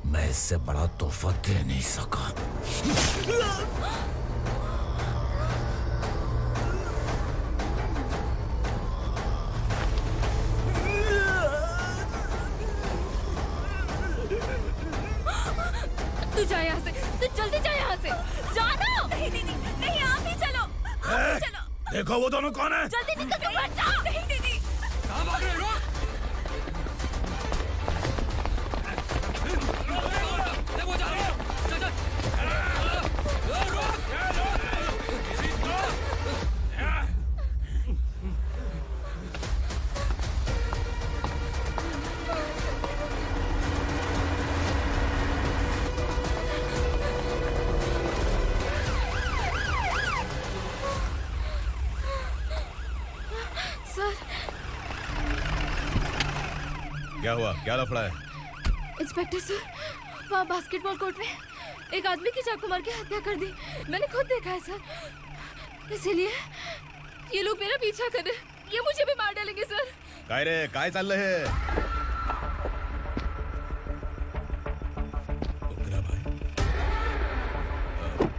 मैं इससे बड़ा तोहफा दे नहीं सका। तू जा यहाँ से, तू जल्दी जा यहाँ से। जानो। नहीं दीदी, नहीं आप ही चलो, आप ही चलो। देखो वो दोनों कौन है? जल्दी निकल के मत जाओ। नहीं दीदी, कहाँ भाग रहे हो? देखो जा रहे हो। चल सर, क्या हुआ? क्या लफड़ा है? इंस्पेक्टर सर, वहाँ बास्केटबॉल कोर्ट में एक आदमी की चाकू मार के हत्या कर दी। मैंने खुद देखा है सर, इसीलिए ये लोग मेरा पीछा कर रहे हैं। ये मुझे भी मार डालेंगे सर। काय रे, काय चाल रहे हैं?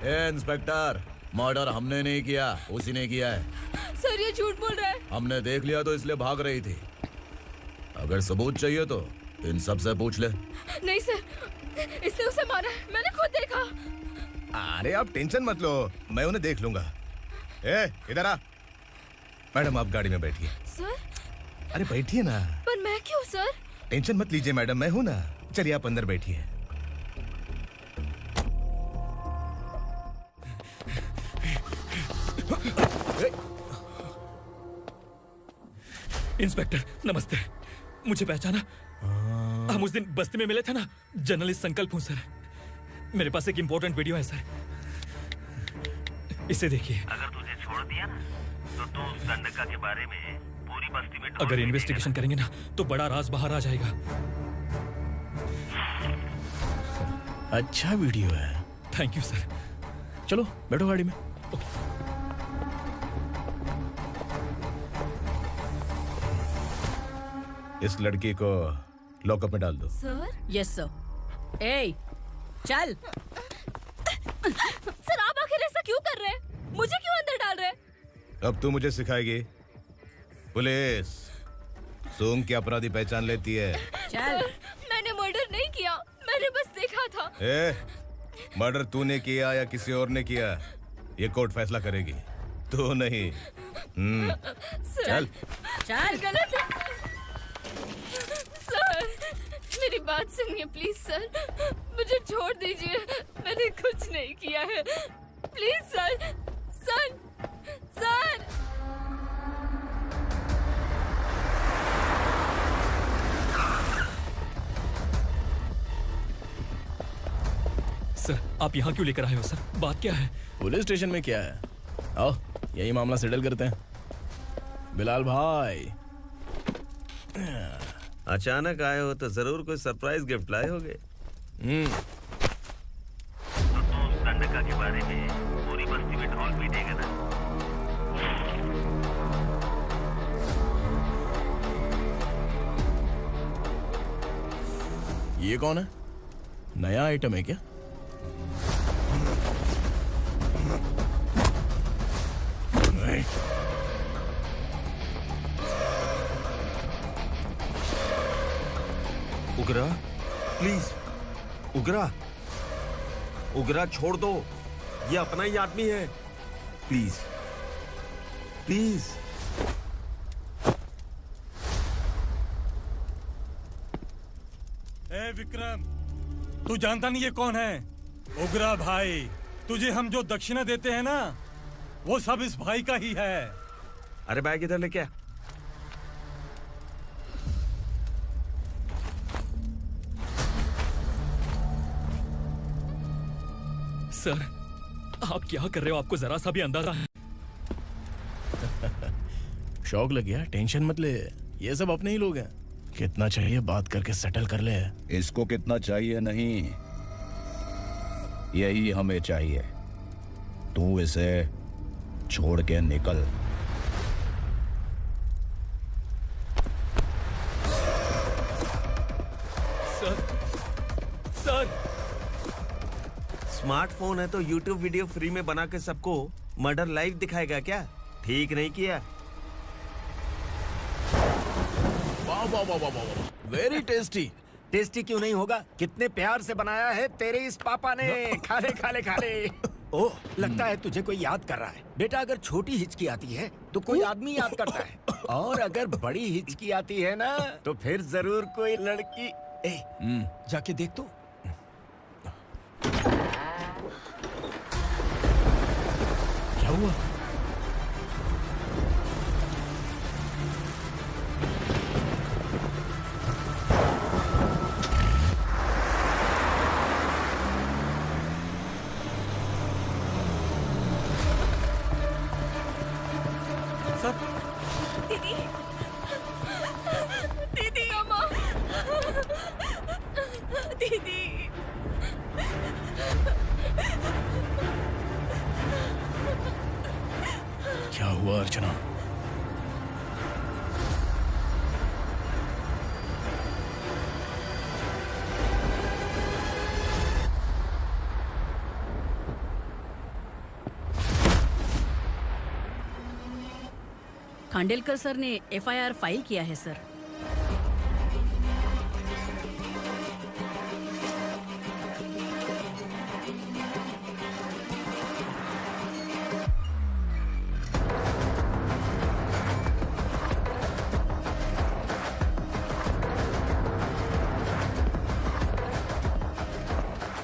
ए इंस्पेक्टर, मर्डर हमने नहीं किया, उसी ने किया है। सर ये झूठ बोल रहा है। हमने देख लिया तो इसलिए भाग रही थी। अगर सबूत चाहिए तो इन सब से पूछ ले। नहीं सर, इसने उसे मारा है, मैंने खुद देखा। अरे आप टेंशन मत लो, मैं उन्हें देख लूंगा। ए, इधर आ। मैडम आप गाड़ी में बैठिए। सर? अरे बैठिए ना। पर मैं क्यों सर? टेंशन मत लीजिए मैडम, मैं हूं ना। चलिए आप अंदर बैठिए। इंस्पेक्टर नमस्ते, मुझे पहचाना? हम उस दिन बस्ती में मिले थे ना, जर्नलिस्ट संकल्प हूं सर। मेरे पास एक इंपॉर्टेंट वीडियो है सर, इसे देखिए। अगर तुझे छोड़ दिया ना तो तू उस दंडका के बारे में पूरी बस्ती में अगर इन्वेस्टिगेशन करेंगे ना तो बड़ा राज बाहर आ जाएगा। अच्छा वीडियो है। Thank you sir. चलो बैठो गाड़ी में। इस लड़की को लॉकअप में डाल दो। सर? Yes sir. ए, चल। सर आप आखिर ऐसा क्यों कर रहे हैं? मुझे क्यों अंदर डाल रहे हैं? अब तू मुझे सिखाएगी? पुलिस सूंघ के अपराधी पहचान लेती है। सर, मैंने मर्डर नहीं किया, मैंने बस देखा था। मर्डर तूने किया या किसी और ने किया, ये कोर्ट फैसला करेगी, तू नहीं। चल चल। गलत है सर, मेरी बात सुनिए प्लीज सर, मुझे छोड़ दीजिए, मैंने कुछ नहीं किया है। Please sir, sir, sir. Sir आप यहाँ क्यों लेकर आए हो सर? बात क्या है? पुलिस स्टेशन में क्या है? आओ यही मामला सेटल करते हैं। बिलाल भाई, अचानक आए हो तो जरूर कोई सरप्राइज गिफ्ट लाए होगे। गंडका के बारे में पूरी बस्ती में ढोल पीटेगा ना। ये कौन है? नया आइटम है क्या? उगरा, प्लीज उगरा, उगरा छोड़ दो, ये अपना ही आदमी है। Please please. ए विक्रम, तू जानता नहीं ये कौन है? उगरा भाई। तुझे हम जो दक्षिणा देते हैं ना, वो सब इस भाई का ही है। अरे बैग इधर लेके आ। सर आप क्या कर रहे हो? आपको जरा सा भी अंदाजा है? शौक लग गया? टेंशन मत ले, ये सब अपने ही लोग हैं। कितना चाहिए बात करके सेटल कर ले। इसको कितना चाहिए नहीं, यही हमें चाहिए। तू इसे छोड़ के निकल। सर स्मार्टफोन है तो YouTube वीडियो फ्री में बना के सबको मर्डर लाइव दिखाएगा क्या? ठीक नहीं किया। वाह वाह वाह वाह वाह, वेरी टेस्टी। टेस्टी क्यों नहीं होगा? कितने प्यार से बनाया है तेरे इस पापा ने। खा ले खा ले खा ले। ओह, लगता है तुझे कोई याद कर रहा है। बेटा अगर छोटी हिचकी आती है तो कोई आदमी याद करता है, और अगर बड़ी हिचकी आती है ना तो फिर जरूर कोई लड़की। जाके देख तो। क्या हुआ? दीदी, दीदी, अम्मा, दीदी। क्या हुआ अर्चना? खांडेलकर सर ने FIR फाइल किया है सर।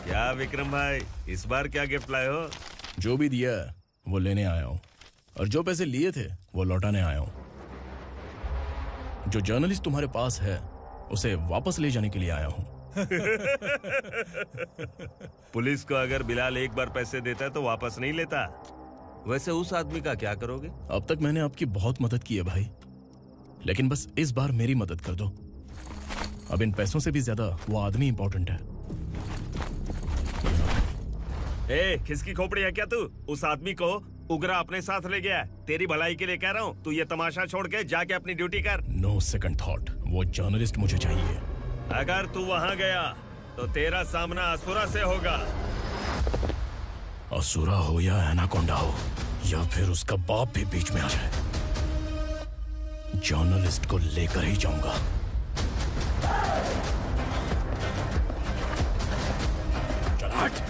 क्या विक्रम भाई, इस बार क्या गिफ्ट लाए हो? जो भी दिया है वो लेने आया हूँ, और जो पैसे लिए थे वो लौटाने आया हूँ। जो जर्नलिस्ट तुम्हारे पास है उसे वापस ले जाने के लिए आया हूँ। पुलिस को अगर बिलाल एक बार पैसे देता है तो वापस नहीं लेता। वैसे उस आदमी का क्या करोगे? अब तक मैंने आपकी बहुत मदद की है भाई, लेकिन बस इस बार मेरी मदद कर दो। अब इन पैसों से भी ज्यादा वो आदमी इंपॉर्टेंट है। खिसकी खोपड़ी है क्या तू? उस आदमी को उगरा अपने साथ ले गया। तेरी भलाई के लिए कह रहा हूँ, तू ये तमाशा छोड़ के जाके अपनी ड्यूटी कर। नो सेकंड थॉट, वो जर्नलिस्ट मुझे चाहिए। अगर तू वहाँ गया तो तेरा सामना असुरा से होगा। असुरा हो या एनाकोंडा हो, या फिर उसका बाप भी बीच में आ जाए, जर्नलिस्ट को लेकर ही जाऊंगा। चल हट।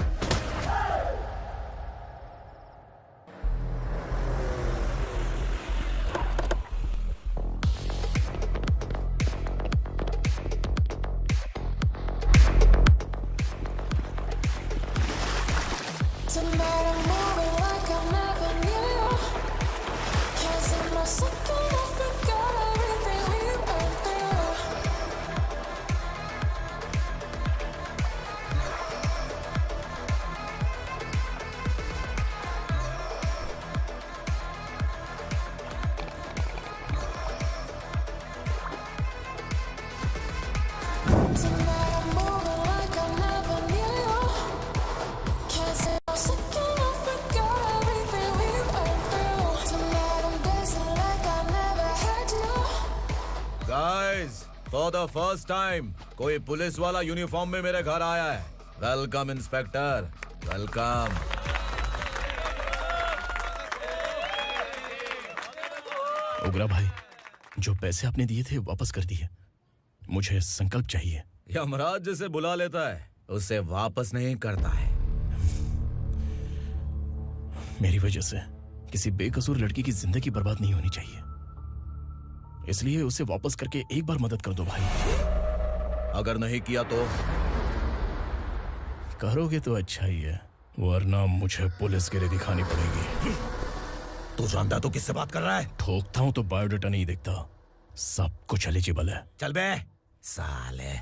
फॉर द फर्स्ट टाइम कोई पुलिस वाला यूनिफॉर्म में मेरे घर आया है। Welcome inspector, welcome. उग्रा भाई, जो पैसे आपने दिए थे वापस कर दिए। मुझे संकल्प चाहिए। यमराज जिसे बुला लेता है उसे वापस नहीं करता है। मेरी वजह से किसी बेकसूर लड़की की जिंदगी बर्बाद नहीं होनी चाहिए, इसलिए उसे वापस करके एक बार मदद कर दो भाई। अगर नहीं किया तो? करोगे तो अच्छा ही है, वरना मुझे पुलिसगिरी दिखानी पड़ेगी। तू जानता तो किससे बात कर रहा है? ठोकता हूं तो बायोडाटा नहीं दिखता, सब कुछ एलिजिबल है। चल बे साले।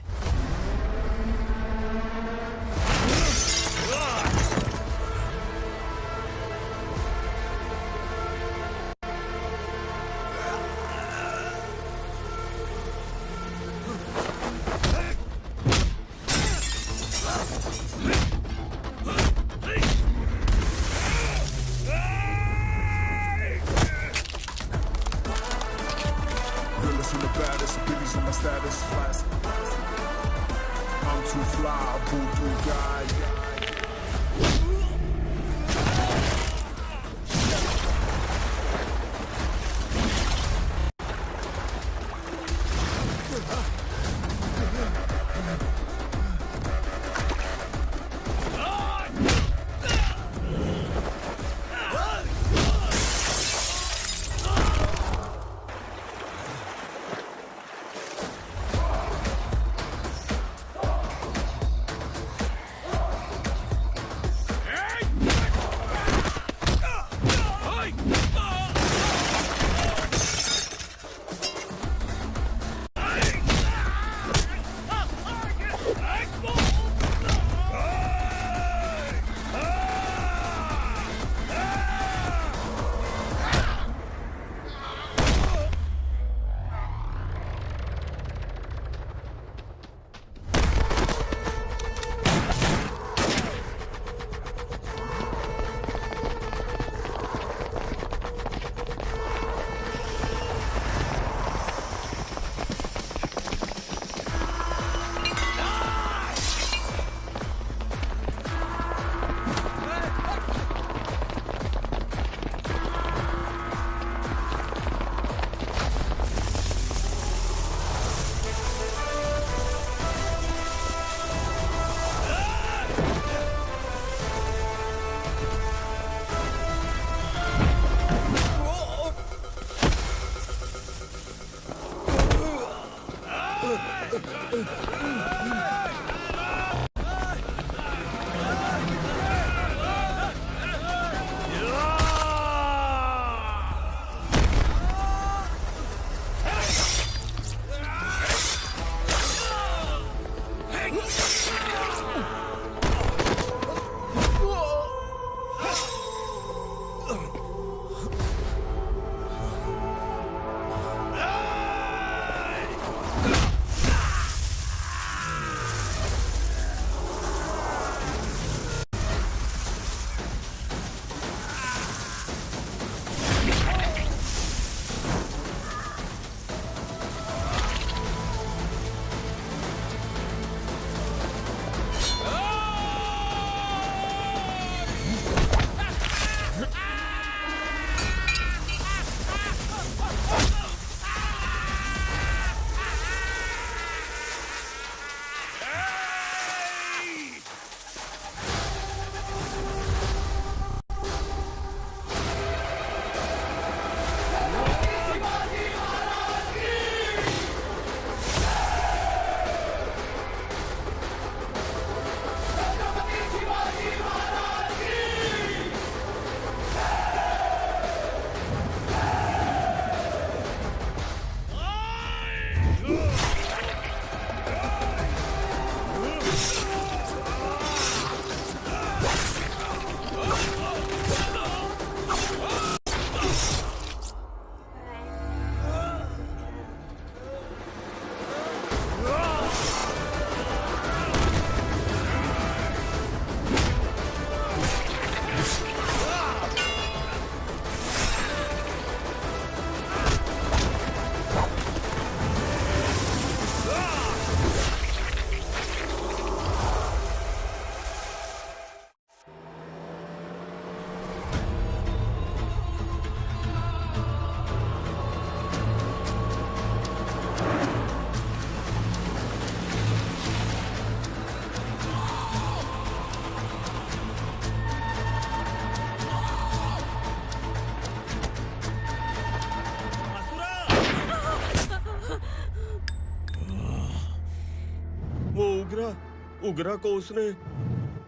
उगरा को उसने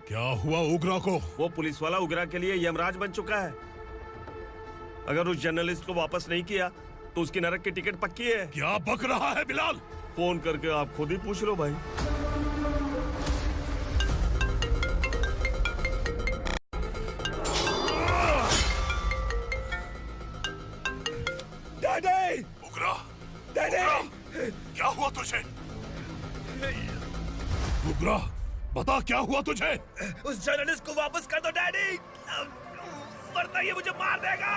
क्या हुआ उगरा को? वो पुलिस वाला उगरा के लिए यमराज बन चुका है। अगर उस जर्नलिस्ट को वापस नहीं किया तो उसकी नरक की टिकट पक्की है। क्या बक रहा है बिलाल? फोन करके आप खुद ही पूछ लो भाई। डैडी! उगरा! डैडी! क्या हुआ तुझे? उगरा, बता क्या हुआ तुझे? उस जर्नलिस्ट को वापस कर दो डैडी, वरना ये मुझे मार देगा।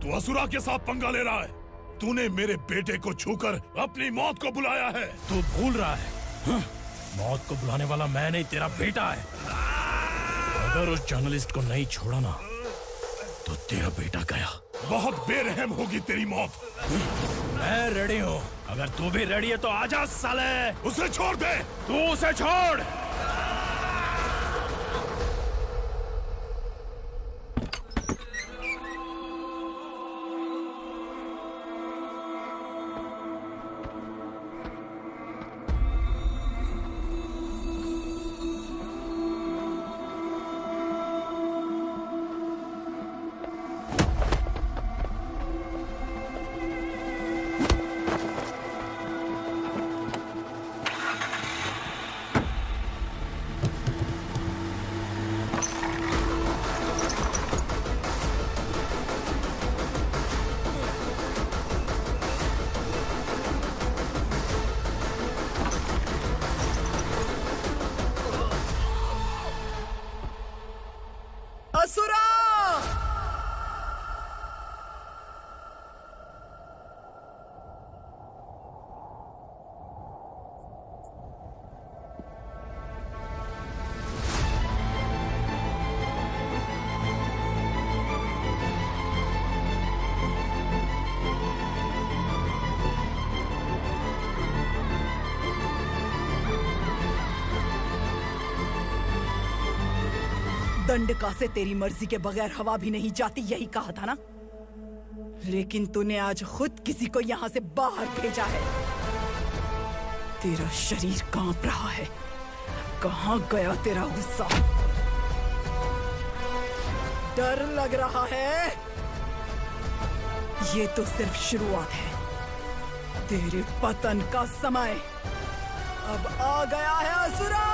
तू असुरा के साथ पंगा ले रहा है। तूने मेरे बेटे को छूकर अपनी मौत को बुलाया है। तू भूल रहा है, मौत को बुलाने वाला मैं नहीं, तेरा बेटा है। अगर उस जर्नलिस्ट को नहीं छोड़ा ना तो तेरा बेटा गया। बहुत बेरहम होगी तेरी मौत। मैं रेडी हूँ, अगर तू भी रेडी है तो आजा साले। उसे छोड़ दे। तू उसे छोड़। असुरा! दंडका से तेरी मर्जी के बगैर हवा भी नहीं जाती, यही कहा था ना? लेकिन तूने आज खुद किसी को यहाँ से बाहर भेजा है। तेरा शरीर कांप रहा है। कहाँ गया तेरा गुस्सा? डर लग रहा है? ये तो सिर्फ शुरुआत है। तेरे पतन का समय अब आ गया है असुरा।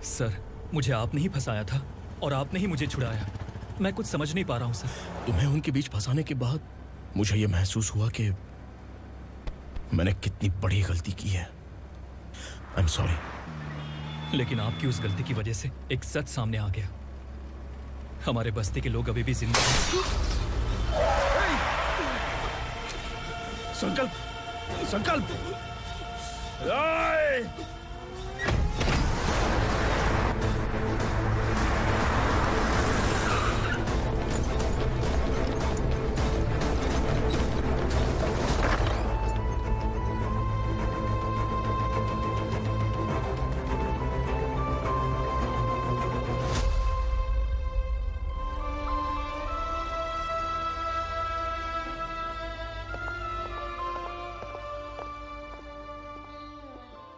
सर, मुझे आपने ही फंसाया था और आपने ही मुझे छुड़ाया। मैं कुछ समझ नहीं पा रहा हूँ सर। तुम्हें उनके बीच फंसाने के बाद मुझे यह महसूस हुआ कि मैंने कितनी बड़ी गलती की है। I am sorry. लेकिन आपकी उस गलती की वजह से एक सच सामने आ गया। हमारे बस्ती के लोग अभी भी जिंदा हैं। संकल्प, संकल्प!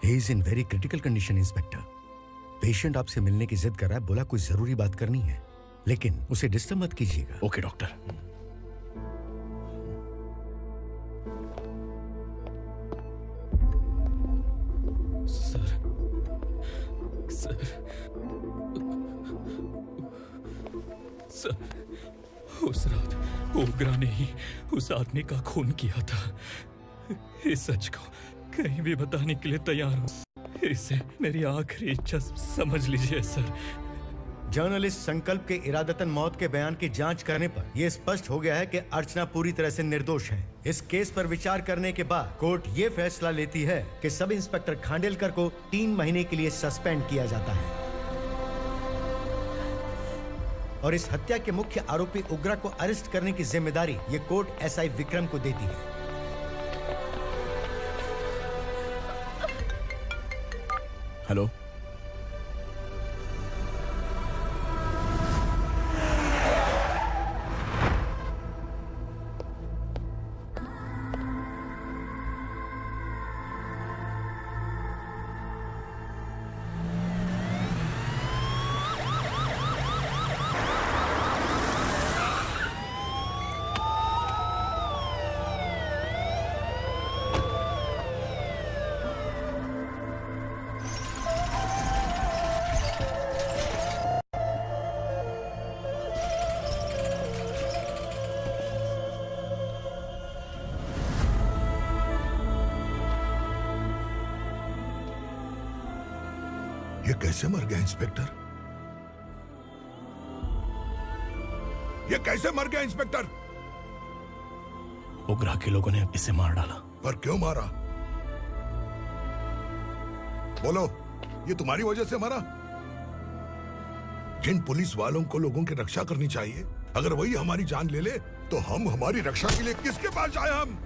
He is in very critical condition, inspector. Patient आपसे मिलने की जिद कर रहा है, बोला कोई जरूरी बात करनी है, लेकिन उसे डिस्टर्ब मत कीजिएगा। Okay doctor. Sir, sir, sir, ओग्रा ने ही उस आदमी का खून किया था। इस सच को कहीं भी बताने के लिए तैयार हूँ। इसे मेरी आखिरी इच्छा समझ लीजिए सर। जर्नलिस्ट संकल्प के इरादतन मौत के बयान की जांच करने पर यह स्पष्ट हो गया है कि अर्चना पूरी तरह से निर्दोष है। इस केस पर विचार करने के बाद कोर्ट ये फैसला लेती है कि सब इंस्पेक्टर खांडेलकर को 3 महीने के लिए सस्पेंड किया जाता है और इस हत्या के मुख्य आरोपी उग्रा को अरेस्ट करने की जिम्मेदारी ये कोर्ट एसआई विक्रम को देती है। हेलो, ये कैसे मर गया इंस्पेक्टर? ये कैसे मर गया इंस्पेक्टर? उग्रा के लोगों ने इसे मार डाला। पर क्यों मारा? बोलो, ये तुम्हारी वजह से मरा? जिन पुलिस वालों को लोगों की रक्षा करनी चाहिए, अगर वही हमारी जान ले ले तो हम हमारी रक्षा के लिए किसके पास जाए? हम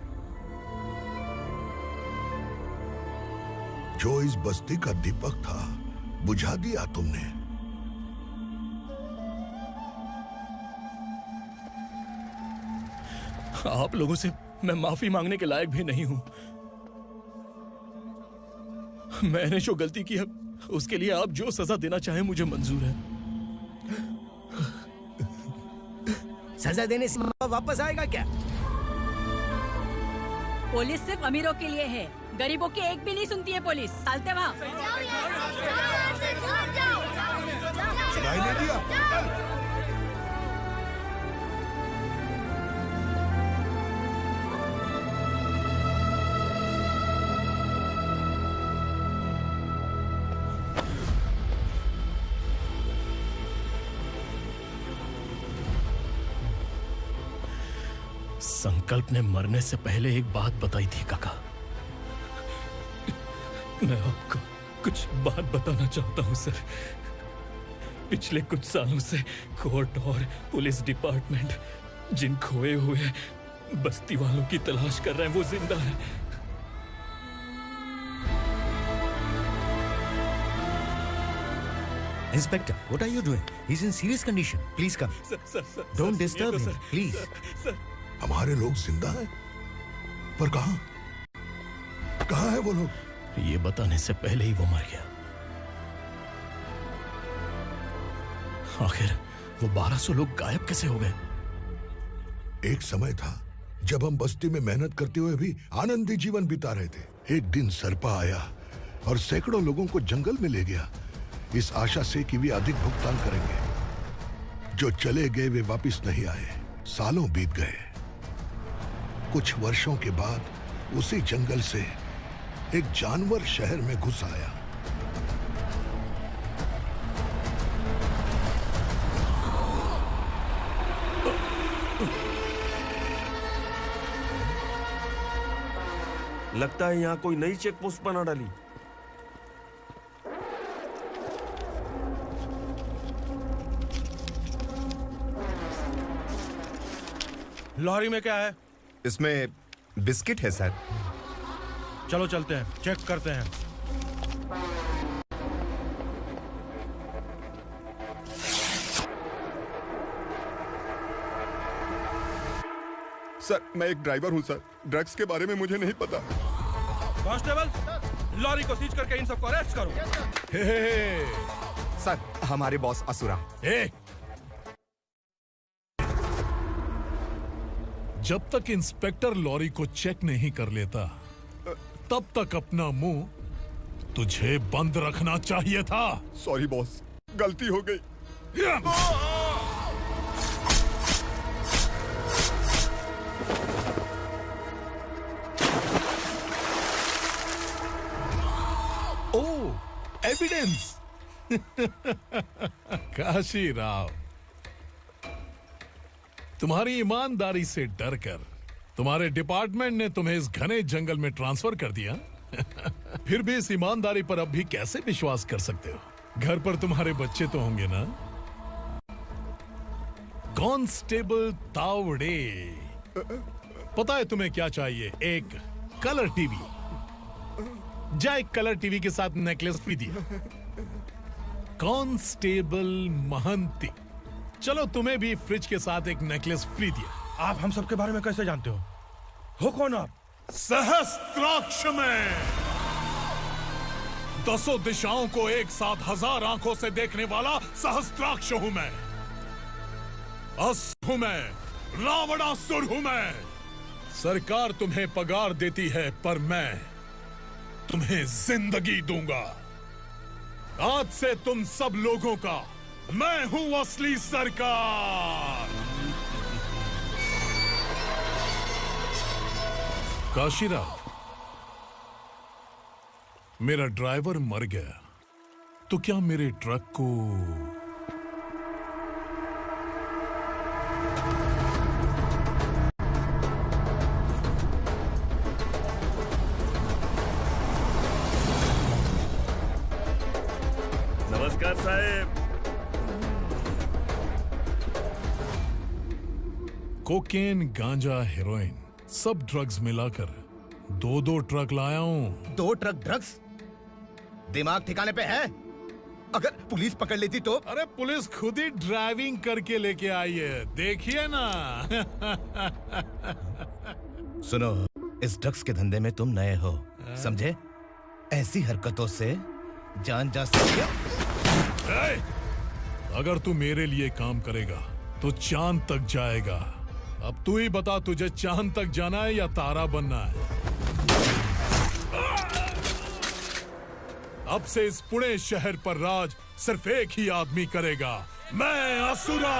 जो इस बस्ती का दीपक था बुझा दिया तुमने। आप लोगों से मैं माफी मांगने के लायक भी नहीं हूं। मैंने जो गलती की है उसके लिए आप जो सजा देना चाहें मुझे मंजूर है। सजा देने से वापस आएगा क्या? पुलिस सिर्फ अमीरों के लिए है, गरीबों की एक भी नहीं सुनती है पुलिस। चलते वहाँ। सुनाई नहीं दिया? संकल्प ने मरने से पहले एक बात बताई थी काका। मैं आपको कुछ बात बताना चाहता हूं सर। पिछले कुछ सालों से कोर्ट और पुलिस डिपार्टमेंट जिन खोए हुए बस्ती वालों की तलाश कर रहे हैं वो जिंदा है। Inspector, what are you doing? He's in serious condition. Please come. Don't disturb him, please. हमारे लोग जिंदा हैं? पर कहां? कहां है वो लोग? ये बताने से पहले ही वो मर गया। आखिर वो 1200 लोग गायब कैसे हो गए? एक समय था जब हम बस्ती में मेहनत करते हुए भी आनंदी जीवन बिता रहे थे। एक दिन सरपा आया और सैकड़ों लोगों को जंगल में ले गया, इस आशा से कि वे अधिक भुगतान करेंगे। जो चले गए वे वापस नहीं आए। सालों बीत गए। कुछ वर्षों के बाद उसी जंगल से एक जानवर शहर में घुस आया। लगता है यहाँ कोई नई चेक पोस्ट बना डाली। लॉरी में क्या है? इसमें बिस्किट है सर। चलो चलते हैं, चेक करते हैं। सर मैं एक ड्राइवर हूं सर, ड्रग्स के बारे में मुझे नहीं पता। कांस्टेबल, लॉरी को सीज करके इन सबको अरेस्ट करो। सर हमारे बॉस असुरा। जब तक इंस्पेक्टर लॉरी को चेक नहीं कर लेता तब तक अपना मुंह तुझे बंद रखना चाहिए था। सॉरी बॉस, गलती हो गई। कॉन्फिडेंस। काशी राव, तुम्हारी ईमानदारी से डरकर तुम्हारे डिपार्टमेंट ने तुम्हें इस घने जंगल में ट्रांसफर कर दिया। फिर भी इस ईमानदारी पर अब भी कैसे विश्वास कर सकते हो? घर पर तुम्हारे बच्चे तो होंगे ना? कांस्टेबल तावड़े, पता है तुम्हें क्या चाहिए? एक कलर टीवी। जा एक कलर टीवी के साथ नेकलेस भी दिया। कांस्टेबल महंती, चलो तुम्हें भी फ्रिज के साथ एक नेकलेस फ्री दिया। आप हम सबके बारे में कैसे जानते हो कौन आप? सहस्त्राक्ष में 10 दिशाओं को एक साथ 1000 आंखों से देखने वाला सहस्त्राक्ष हूं मैं। असुर हूं मैं, रावणासुर हूं मैं। सरकार तुम्हें पगार देती है, पर मैं तुम्हें जिंदगी दूंगा। आज से तुम सब लोगों का मैं हूं असली सरकार। काशीराव, मेरा ड्राइवर मर गया तो क्या मेरे ट्रक को नमस्कार साहब। कोकेन, गांजा, हेरोइन सब ड्रग्स मिलाकर 2 ट्रक लाया हूं। 2 ट्रक ड्रग्स? दिमाग ठिकाने पे है? अगर पुलिस पकड़ लेती तो? अरे पुलिस खुद ही ड्राइविंग करके लेके आई है, देखिए ना। सुनो, इस ड्रग्स के धंधे में तुम नए हो, समझे? ऐसी हरकतों से जान जा सकती है। अगर तू मेरे लिए काम करेगा तो चांद तक जाएगा। अब तू ही बता, तुझे चांद तक जाना है या तारा बनना है? अब से इस पुणे शहर पर राज सिर्फ एक ही आदमी करेगा, मैं असुरा।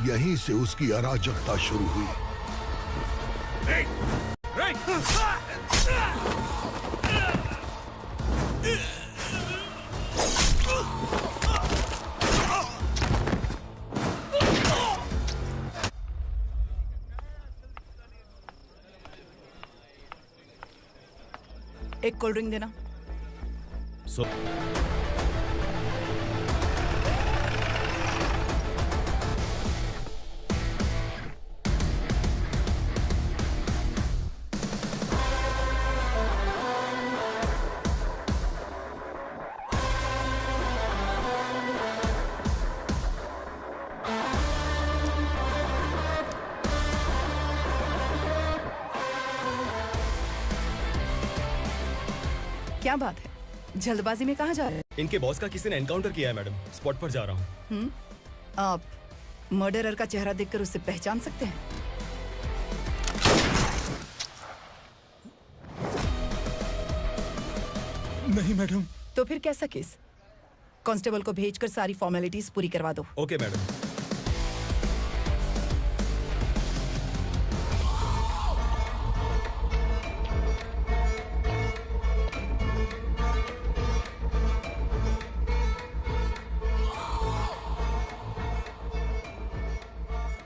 यहीं से उसकी अराजकता शुरू हुई। एक कोल्ड ड्रिंक देना। क्या बात है, जल्दबाजी में कहाँ जा रहे हैं? इनके बॉस का किसी ने एनकाउंटर किया है मैडम, स्पॉट पर जा रहा हूँ। आप मर्डरर का चेहरा देखकर उसे पहचान सकते हैं? नहीं मैडम। तो फिर कैसा केस? कांस्टेबल को भेजकर सारी फॉर्मेलिटीज पूरी करवा दो। Okay madam.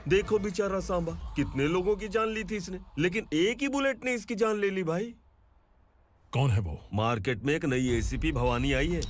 देखो बेचारा सांबा, कितने लोगों की जान ली थी इसने, लेकिन एक ही बुलेट ने इसकी जान ले ली भाई। कौन है वो? मार्केट में एक नई एसीपी भवानी आई है।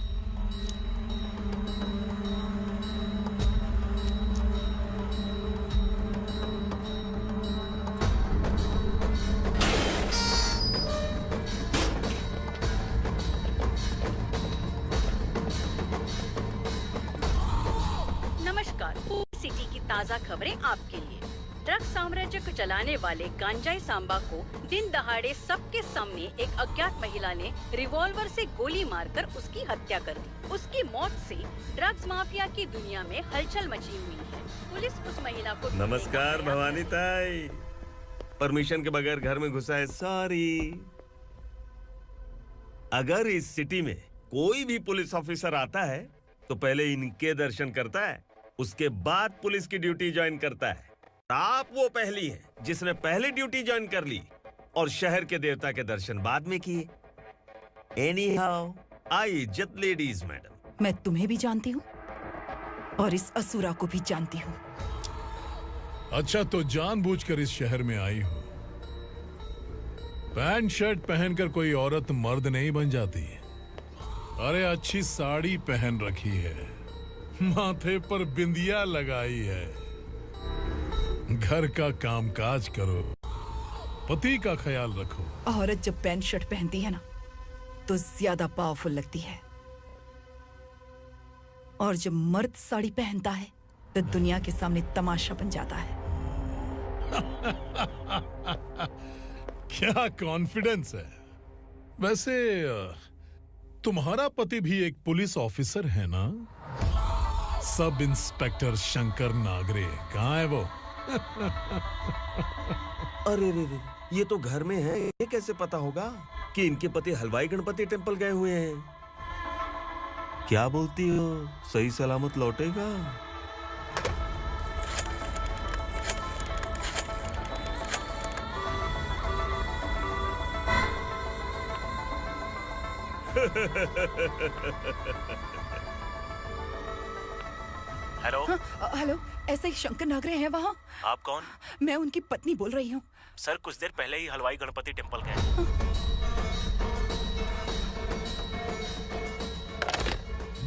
नमस्कार, सिटी की ताज़ा खबरें आपके लिए। ड्रग साम्राज्य को चलाने वाले गांजाई सांबा को दिन दहाड़े सबके सामने एक अज्ञात महिला ने रिवॉल्वर से गोली मारकर उसकी हत्या कर दी। उसकी मौत से ड्रग्स माफिया की दुनिया में हलचल मची हुई है। पुलिस उस महिला को नमस्कार भवानी ताई, परमिशन के बगैर घर में घुसा है, सॉरी। अगर इस सिटी में कोई भी पुलिस ऑफिसर आता है तो पहले इनके दर्शन करता है, उसके बाद पुलिस की ड्यूटी ज्वाइन करता है। आप वो पहली हैं जिसने पहले ड्यूटी ज्वाइन कर ली और शहर के देवता के दर्शन बाद में किए। Anyhow, आई इज्जत लेडीज मैडम। मैं तुम्हें भी जानती हूँ और इस असुरा को भी जानती हूँ। अच्छा, तो जानबूझकर इस शहर में आई हो। पैंट शर्ट पहनकर कोई औरत मर्द नहीं बन जाती। अरे अच्छी साड़ी पहन रखी है, माथे पर बिंदिया लगाई है, घर का कामकाज करो, पति का ख्याल रखो। औरत जब पैंट शर्ट पहनती है ना तो ज्यादा पावरफुल लगती है, और जब मर्द साड़ी पहनता है तो दुनिया के सामने तमाशा बन जाता है। क्या कॉन्फिडेंस है। वैसे तुम्हारा पति भी एक पुलिस ऑफिसर है ना? सब इंस्पेक्टर शंकर नागरे, कहाँ है वो? अरे रे रे, ये तो घर में है, ये कैसे पता होगा कि इनके पति हलवाई गणपति टेम्पल गए हुए हैं? क्या बोलती हो, सही सलामत लौटेगा? हेलो। हेलो, ऐसे ही शंकर नागरे हैं वहाँ? आप कौन? मैं उनकी पत्नी बोल रही हूँ। सर कुछ देर पहले ही हलवाई गणपति टेम्पल गए।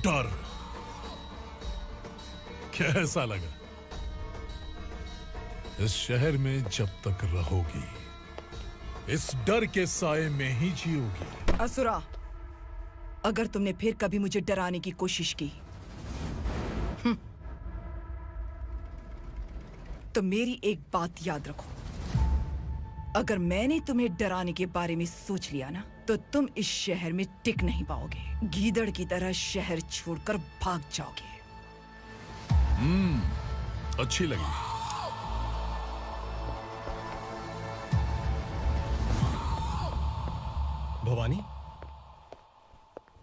डर कैसा लगा? इस शहर में जब तक रहोगी इस डर के साए में ही जियोगी। असुरा, अगर तुमने फिर कभी मुझे डराने की कोशिश की तो मेरी एक बात याद रखो, अगर मैंने तुम्हें डराने के बारे में सोच लिया ना तो तुम इस शहर में टिक नहीं पाओगे। गीदड़ की तरह शहर छोड़कर भाग जाओगे। अच्छी लगी। भवानी,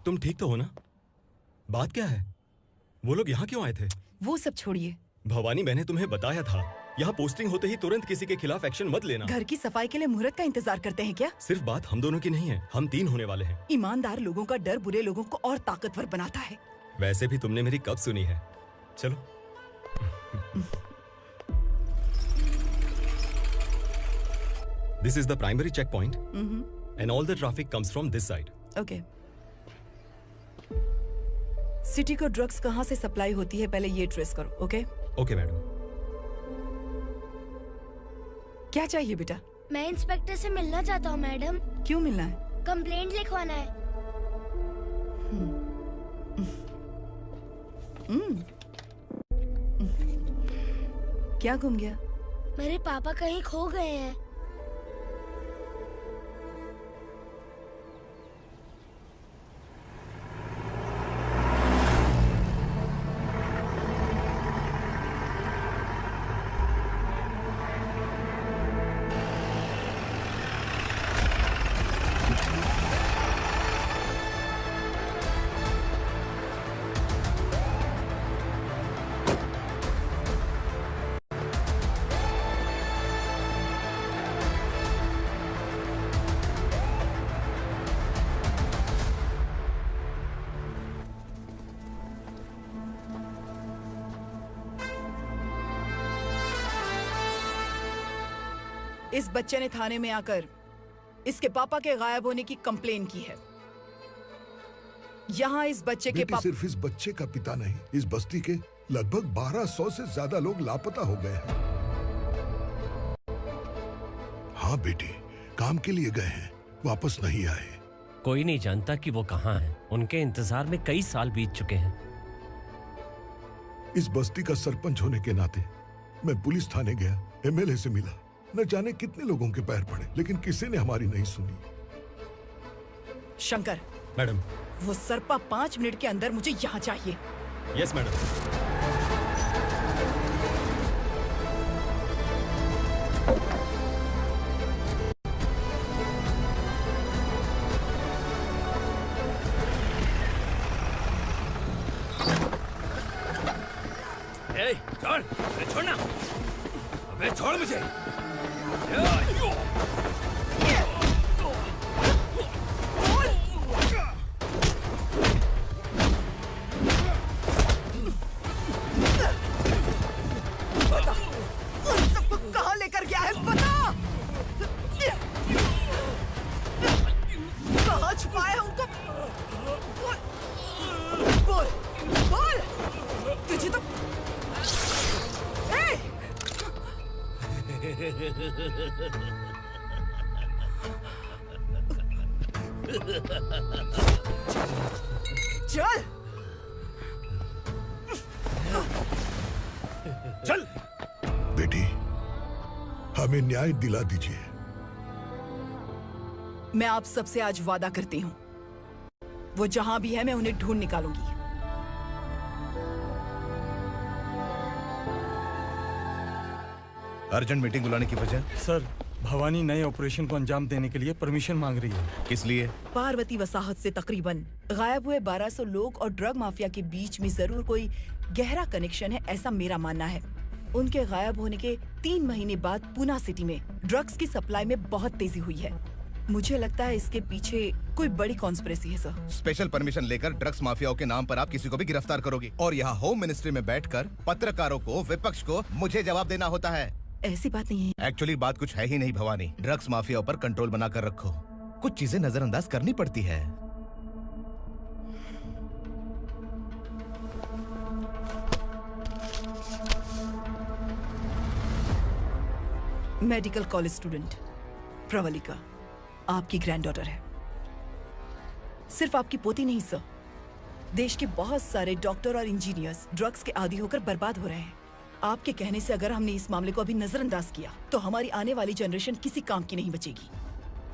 तुम ठीक तो हो ना? बात क्या है? वो लोग यहाँ क्यों आए थे? वो सब छोड़िए। भवानी, मैंने तुम्हें बताया था, यहाँ पोस्टिंग होते ही तुरंत किसी के खिलाफ एक्शन मत लेना। घर की सफाई के लिए मुहूर्त का इंतजार करते हैं क्या? सिर्फ बात हम दोनों की नहीं है, हम 3 होने वाले हैं। ईमानदार लोगों का डर बुरे लोगों को और ताकतवर बनाता है। वैसे भी तुमने मेरी कब सुनी है। चलो। This is the primary checkpoint, and all the traffic comes from this side. Okay. City को ड्रग्स कहाँ से सप्लाई होती है पहले ये ट्रेस करो, ओके? Okay madam. क्या चाहिए बेटा? मैं इंस्पेक्टर से मिलना चाहता हूँ मैडम। क्यों मिलना है? कंप्लेंट लिखवाना है। क्या गुम गया? मेरे पापा कहीं खो गए हैं। इस बच्चे ने थाने में आकर इसके पापा के गायब होने की कंप्लेन की है। यहाँ इस बच्चे के पापा सिर्फ इस बच्चे का पिता नहीं, इस बस्ती के लगभग 1200 से ज्यादा लोग लापता हो गए हैं। हाँ बेटी, काम के लिए गए हैं, वापस नहीं आए। कोई नहीं जानता कि वो कहाँ हैं। उनके इंतजार में कई साल बीत चुके हैं। इस बस्ती का सरपंच होने के नाते मैं पुलिस थाने गया, एमएलए से मिला, न जाने कितने लोगों के पैर पड़े, लेकिन किसी ने हमारी नहीं सुनी। शंकर। मैडम। वो सरपा 5 मिनट के अंदर मुझे यहाँ चाहिए। Yes madam. छोड़, छोड़ना, अबे छोड़ मुझे। कहाँ लेकर गया है बता। कहाँ छुपाया है उनको? बोल बोल, तुझे तो चल चल बेटी, हमें न्याय दिला दीजिए। मैं आप सबसे आज वादा करती हूँ, वो जहां भी है मैं उन्हें ढूंढ निकालूंगी। अर्जेंट मीटिंग बुलाने की वजह? सर, भवानी नए ऑपरेशन को अंजाम देने के लिए परमिशन मांग रही है। किस लिए? पार्वती वसाहत से तकरीबन गायब हुए 1200 लोग और ड्रग माफिया के बीच में जरूर कोई गहरा कनेक्शन है, ऐसा मेरा मानना है। उनके गायब होने के 3 महीने बाद पूना सिटी में ड्रग्स की सप्लाई में बहुत तेजी हुई है। मुझे लगता है इसके पीछे कोई बड़ी कॉन्स्पिरेसी है सर। स्पेशल परमिशन लेकर ड्रग्स माफियाओं के नाम पर आप किसी को भी गिरफ्तार करोगी और यहाँ होम मिनिस्ट्री में बैठकर पत्रकारों को, विपक्ष को मुझे जवाब देना होता है। ऐसी बात नहीं है। एक्चुअली बात कुछ है ही नहीं भवानी। ड्रग्स माफियाओं पर कंट्रोल बनाकर रखो, कुछ चीजें नजरअंदाज करनी पड़ती है। मेडिकल कॉलेज स्टूडेंट प्रवलिका आपकी ग्रैंडडॉटर है। सिर्फ आपकी पोती नहीं सर, देश के बहुत सारे डॉक्टर और इंजीनियर्स ड्रग्स के आदी होकर बर्बाद हो रहे हैं। आपके कहने से अगर हमने इस मामले को अभी नजरअंदाज किया तो हमारी आने वाली जनरेशन किसी काम की नहीं बचेगी।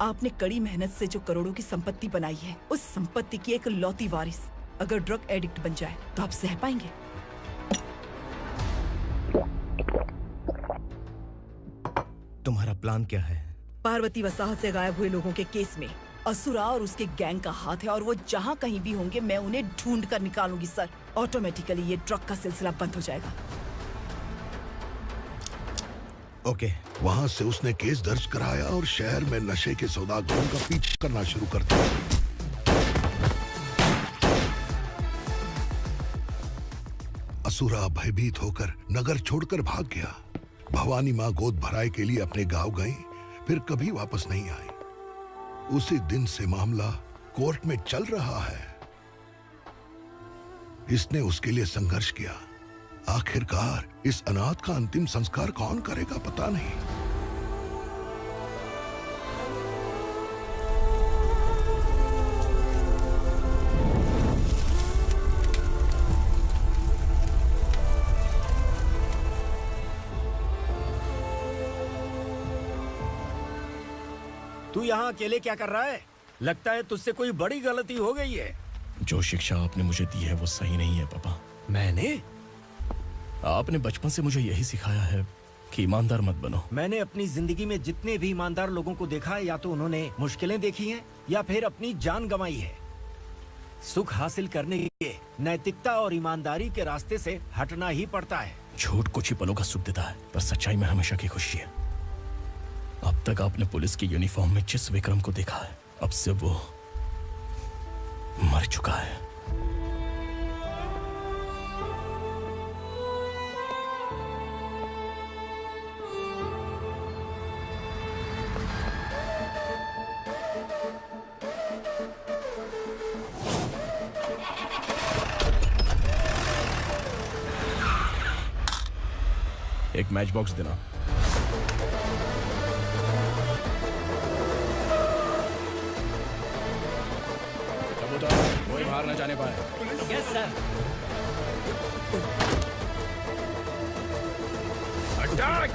आपने कड़ी मेहनत से जो करोड़ों की संपत्ति बनाई है, उस संपत्ति की एक लौती वारिस अगर ड्रग एडिक्ट बन जाए तो आप सह पाएंगे? तुम्हारा प्लान क्या है? पार्वती वसाहत से गायब हुए लोगों के केस में असुरा और उसके गैंग का हाथ है और वो जहाँ कहीं भी होंगे मैं उन्हें ढूंढ कर निकालूंगी सर। ऑटोमेटिकली ये ड्रग का सिलसिला बंद हो जाएगा। ओके। वहाँ से उसने केस दर्ज कराया और शहर में नशे के सौदागरों का पीछा करना शुरू कर दिया। असुरा भयभीत होकर नगर छोड़कर भाग गया। भवानी माँ गोद भराई के लिए अपने गांव गई, फिर कभी वापस नहीं आई। उसी दिन से मामला कोर्ट में चल रहा है। इसने उसके लिए संघर्ष किया। आखिरकार इस अनाथ का अंतिम संस्कार कौन करेगा पता नहीं। तू यहाँ अकेले क्या कर रहा है? लगता है तुझसे कोई बड़ी गलती हो गई है। जो शिक्षा आपने मुझे दी है वो सही नहीं है पापा। मैंने? आपने बचपन से मुझे यही सिखाया है कि ईमानदार मत बनो। मैंने अपनी जिंदगी में जितने भी ईमानदार लोगों को देखा है, या तो उन्होंने मुश्किलें देखी हैं या फिर अपनी जान गंवाई है। सुख हासिल करने के लिए नैतिकता और ईमानदारी के रास्ते से हटना ही पड़ता है। झूठ कुछ ही पलों का सुख देता है, पर सच्चाई में हमेशा की खुशी है। अब तक आपने पुलिस की यूनिफॉर्म में जिस विक्रम को देखा है, अब से वो मर चुका है। एक मैच बॉक्स देना। कोई बाहर न जाने पाए। Yes sir. अटैक!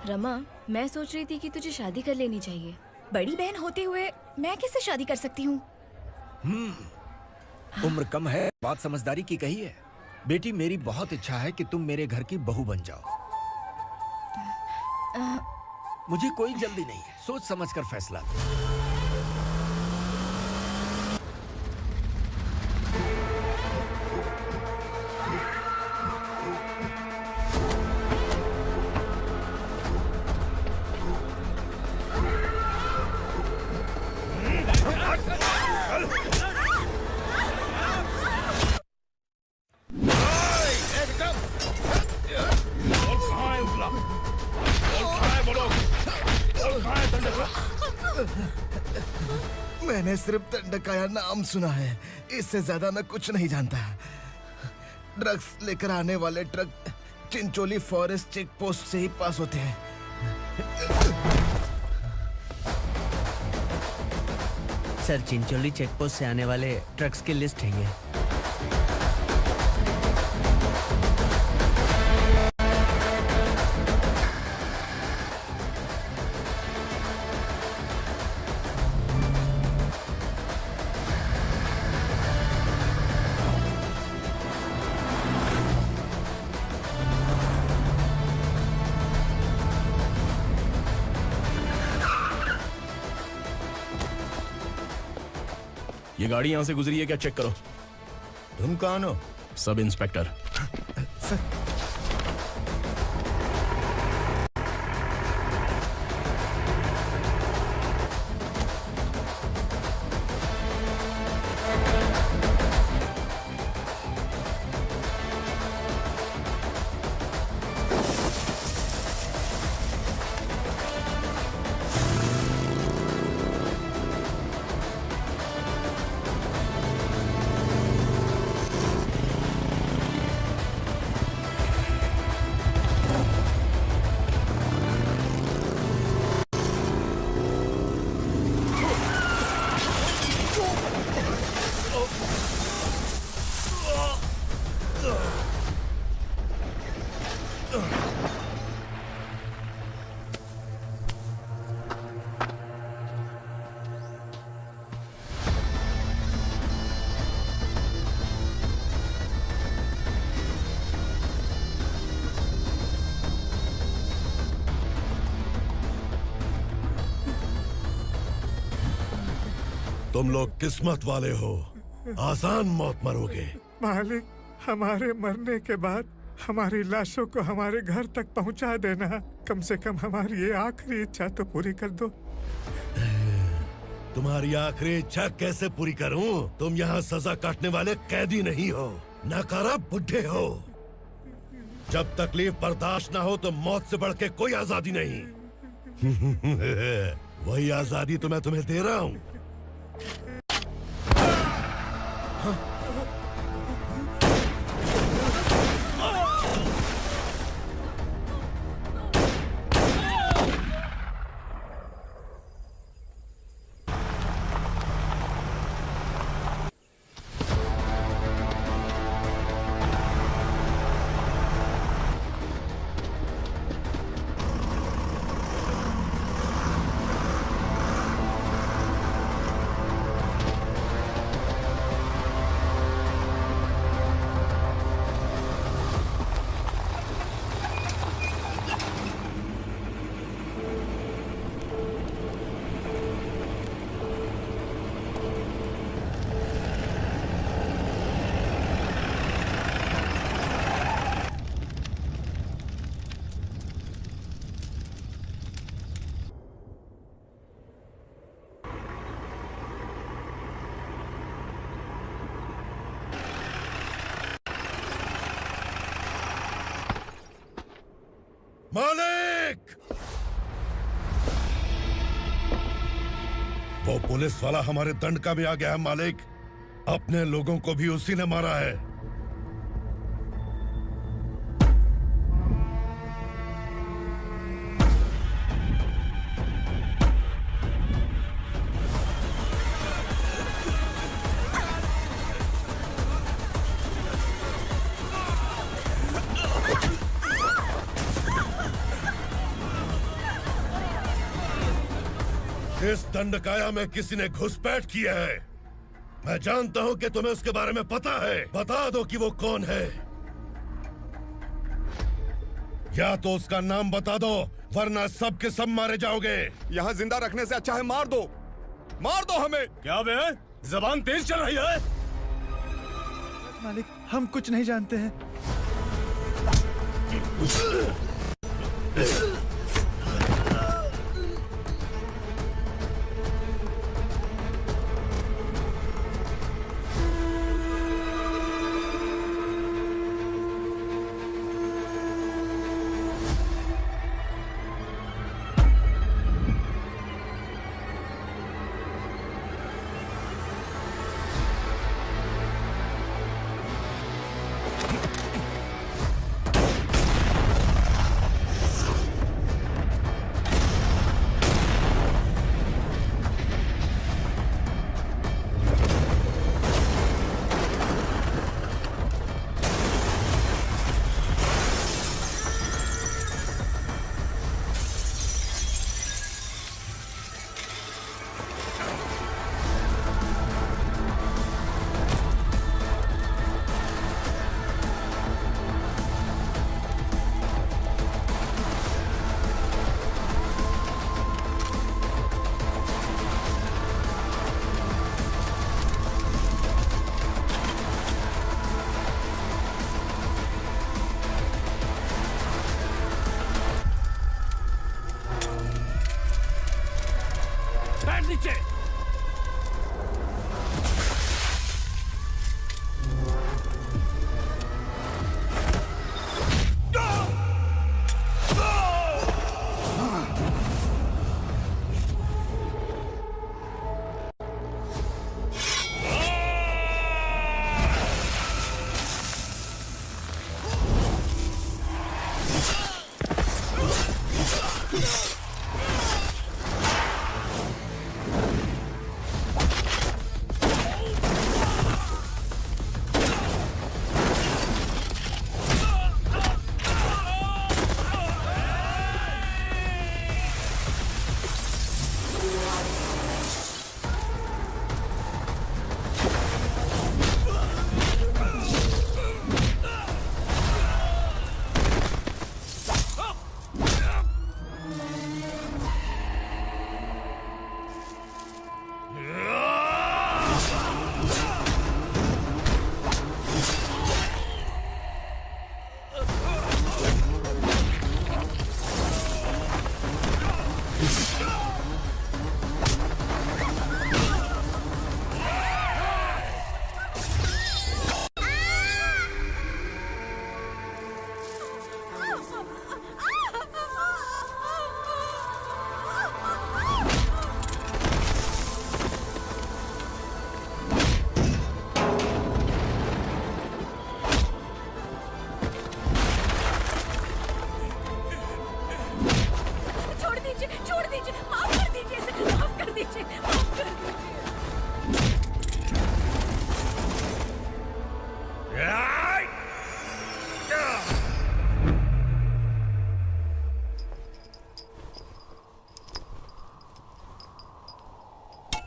रमा, मैं सोच रही थी कि तुझे शादी कर लेनी चाहिए। बड़ी बहन होते हुए मैं कैसे शादी कर सकती हूँ? उम्र कम है, बात समझदारी की कही है। बेटी, मेरी बहुत इच्छा है कि तुम मेरे घर की बहू बन जाओ। मुझे कोई जल्दी नहीं है, सोच समझ कर फैसला। मैंने सिर्फ दंडकाया नाम सुना है, इससे ज्यादा मैं कुछ नहीं जानता। ड्रग्स लेकर आने वाले truck Chincholi forest check post से ही पास होते हैं। सर, चिंचोली चेक पोस्ट से आने वाले ट्रक्स की लिस्ट है ये। ये गाड़ी यहां से गुजरी है क्या? चेक करो। तुम कौन हो? Sub inspector. तुम लोग किस्मत वाले हो, आसान मौत मरोगे। मालिक, हमारे मरने के बाद हमारी लाशों को हमारे घर तक पहुंचा देना। कम से कम हमारी ये आखिरी इच्छा तो पूरी कर दो। तुम्हारी आखिरी इच्छा कैसे पूरी करूं? तुम यहाँ सजा काटने वाले कैदी नहीं हो, नकारा बुढ़े हो। जब तकलीफ बर्दाश्त ना हो तो मौत से बढ़ के कोई आजादी नहीं। वही आजादी तो मैं तुम्हें दे रहा हूँ। मालिक! वो पुलिस वाला हमारे दंडका में आ गया है मालिक। अपने लोगों को भी उसी ने मारा है। इस दंडकाया में किसी ने घुसपैठ किया है। मैं जानता हूं कि तुम्हें उसके बारे में पता है। बता दो कि वो कौन है। या तो उसका नाम बता दो, वरना सब के सब मारे जाओगे। यहाँ जिंदा रखने से अच्छा है मार दो हमें। क्या बे? जबान तेज चल रही है। मालिक, हम कुछ नहीं जानते हैं।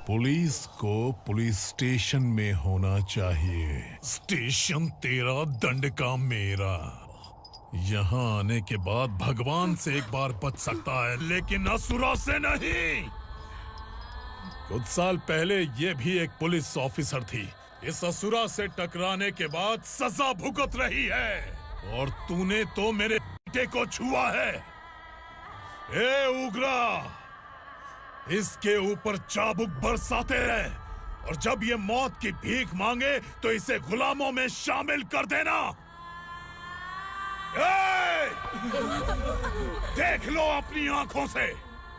पुलिस को पुलिस स्टेशन में होना चाहिए। स्टेशन तेरा, दंड का मेरा। यहाँ आने के बाद भगवान से एक बार बच सकता है, लेकिन असुरा से नहीं। कुछ साल पहले ये भी एक पुलिस ऑफिसर थी। इस असुरा से टकराने के बाद सजा भुगत रही है, और तूने तो मेरे बेटे को छुआ है। ए उग्रा, इसके ऊपर चाबुक बरसाते रहे, और जब ये मौत की भीख मांगे तो इसे गुलामों में शामिल कर देना। देख लो अपनी आंखों से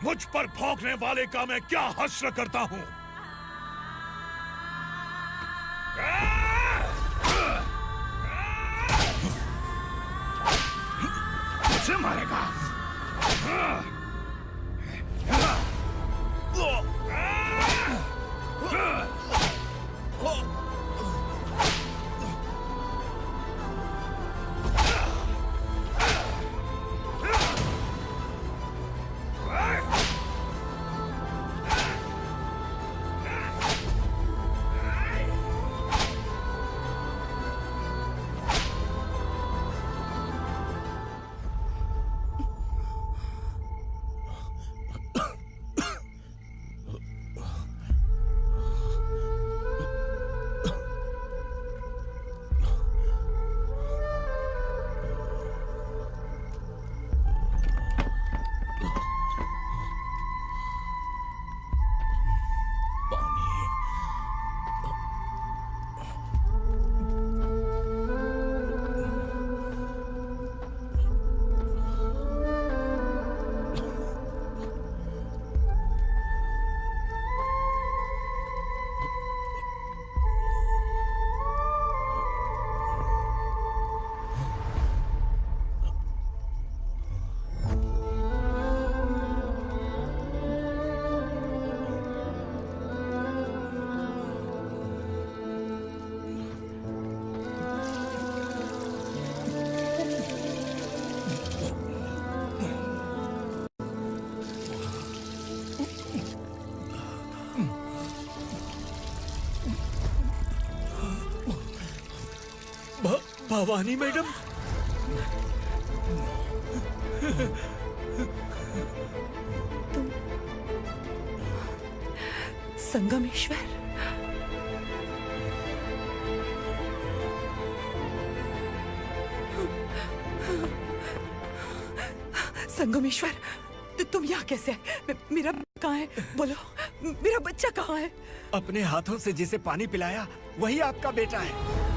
मुझ पर भौंकने वाले का मैं क्या हश्र करता हूं। मुझे मारेगा। भवानी मैडम। संगमेश्वर, संगमेश्वर, तुम यहाँ कैसे आए? मेरा कहाँ है? बोलो, मेरा बच्चा कहाँ है? अपने हाथों से जिसे पानी पिलाया वही आपका बेटा है।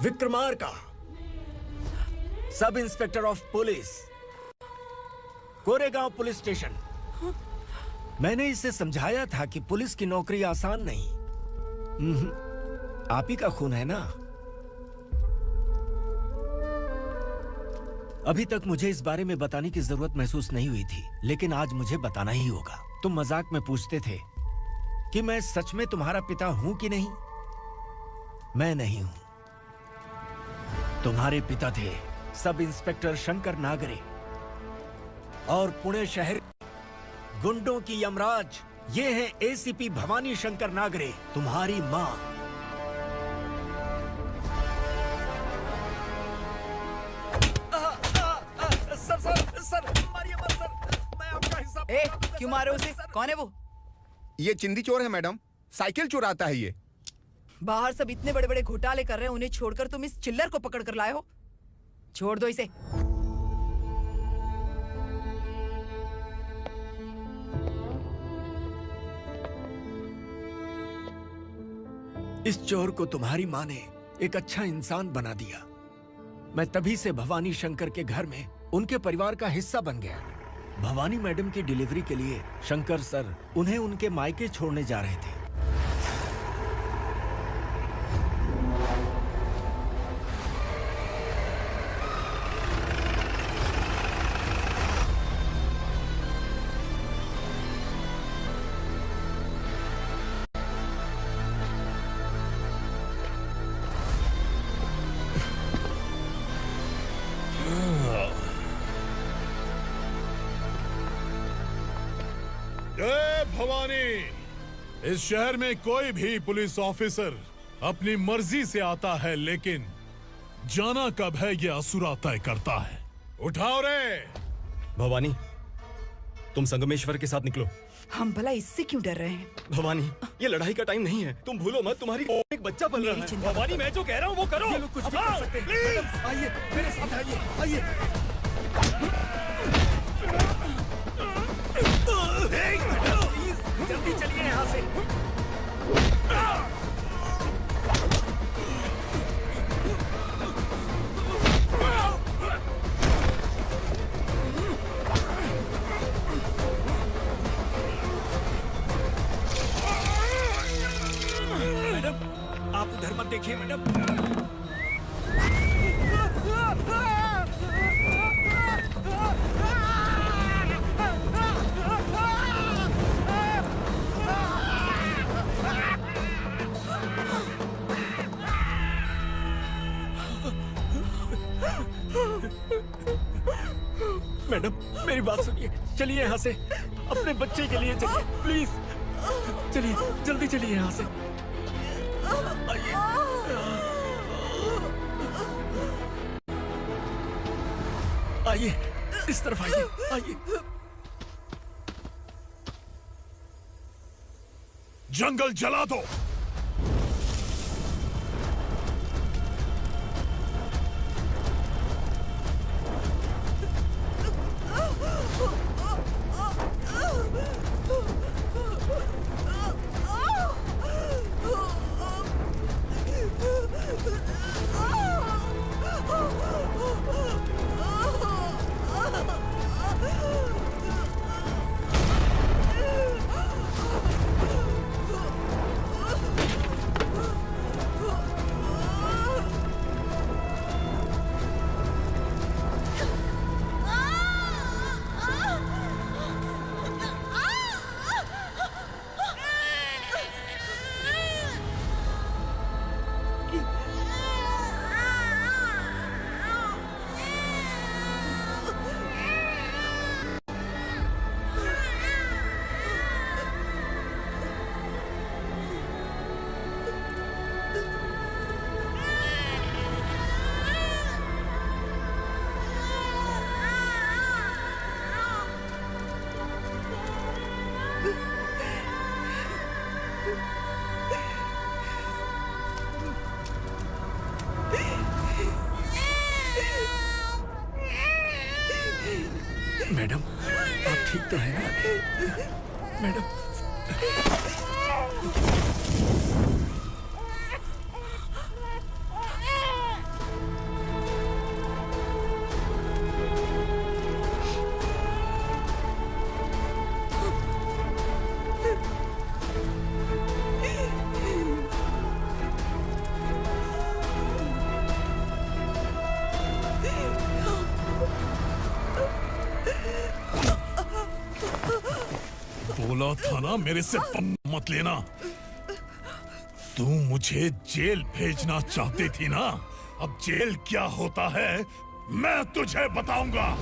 Vikramarka, sub inspector of police, Koregaon police station. मैंने इसे समझाया था कि पुलिस की नौकरी आसान नहीं। आप ही का खून है ना। अभी तक मुझे इस बारे में बताने की जरूरत महसूस नहीं हुई थी, लेकिन आज मुझे बताना ही होगा। तुम मजाक में पूछते थे कि मैं सच में तुम्हारा पिता हूं कि नहीं। मैं नहीं हूं। तुम्हारे पिता थे सब इंस्पेक्टर शंकर नागरे, और पुणे शहर गुंडों की यमराज ये है एसीपी भवानी शंकर नागरे, तुम्हारी मां। सर, मारिए मत सर, मैं आपका हिस्सा। क्यों मारे उसे? कौन है वो? ये चिंदी चोर है मैडम, साइकिल चुराता है ये। बाहर सब इतने बड़े बड़े घोटाले कर रहे हैं, उन्हें छोड़कर तुम इस चिल्लर को पकड़ कर लाए हो। छोड़ दो इसे। इस चोर को तुम्हारी माँ ने एक अच्छा इंसान बना दिया। मैं तभी से भवानी शंकर के घर में उनके परिवार का हिस्सा बन गया। भवानी मैडम की डिलीवरी के लिए शंकर सर उन्हें उनके मायके छोड़ने जा रहे थे। भवानी, इस शहर में कोई भी पुलिस ऑफिसर अपनी मर्जी से आता है, लेकिन जाना कब है ये असुरा तय करता है। उठाओ रे। भवानी, तुम संगमेश्वर के साथ निकलो। हम भला इससे क्यों डर रहे हैं? भवानी, ये लड़ाई का टाइम नहीं है। तुम भूलो मत, तुम्हारी एक बच्चा पल रहा है। भवानी, मैं जो कह रहा हूँ वो करो। ये लोग कुछ भी कर सकते हैं। मैडम, आइए मेरे साथ आइए, आइए। जल्दी चलिए यहाँ से। मैडम, आप उधर मत देखिए मैडम। मैडम, मेरी बात सुनिए, चलिए यहाँ से। अपने बच्चे के लिए चलिए, प्लीज चलिए, जल्दी चलिए यहाँ से। आइए, इस तरफ आइए, आइए। जंगल जला दो। तो है ना मैडम? बोला था ना मेरे से मत लेना। तू मुझे जेल भेजना चाहती थी ना, अब जेल क्या होता है मैं तुझे बताऊंगा।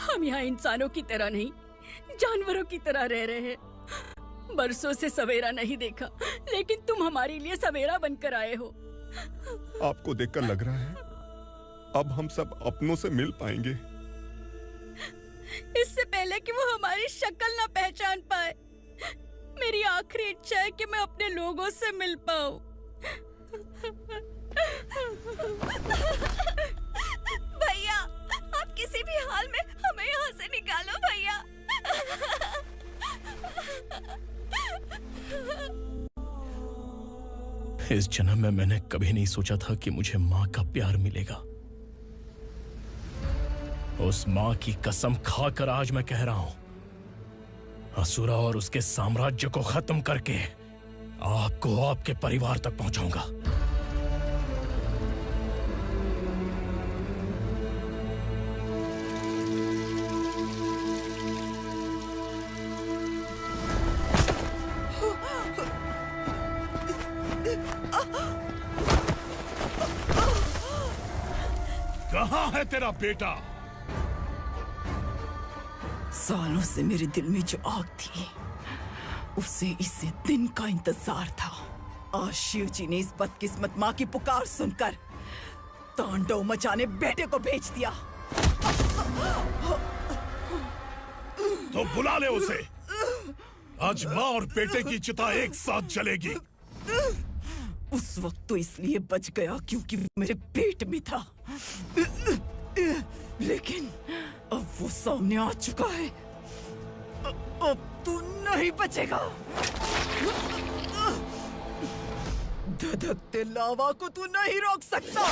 हम यहाँ इंसानों की तरह नहीं, जानवरों की तरह रह रहे हैं। बरसों से सवेरा नहीं देखा, लेकिन तुम हमारे लिए सवेरा बनकर आए हो। आपको देखकर लग रहा है अब हम सब अपनों से मिल पाएंगे। इससे पहले कि वो हमारी शक्ल ना पहचान पाए, मेरी आखिरी इच्छा है कि मैं अपने लोगों से मिल पाऊं। भैया, आप किसी भी हाल में हमें यहाँ से निकालो भैया। इस जन्म में मैंने कभी नहीं सोचा था कि मुझे माँ का प्यार मिलेगा। उस माँ की कसम खाकर आज मैं कह रहा हूं, असुरा और उसके साम्राज्य को खत्म करके आपको आपके परिवार तक पहुंचाऊंगा। कहाँ है तेरा बेटा? सालों से मेरे दिल में जो आग थी, उसे इस दिन का इंतजार था। आज शिव जी ने इस बदकिस्मत माँ की पुकार सुनकर तांडव मचाने बेटे को भेज दिया। तो बुला ले उसे। आज माँ और बेटे की चिता एक साथ जलेगी। उस वक्त तो इसलिए बच गया क्योंकि वो मेरे पेट में था, लेकिन अब वो सामने आ चुका है। अब तू नहीं बचेगा। धधकते लावा को तू नहीं रोक सकता।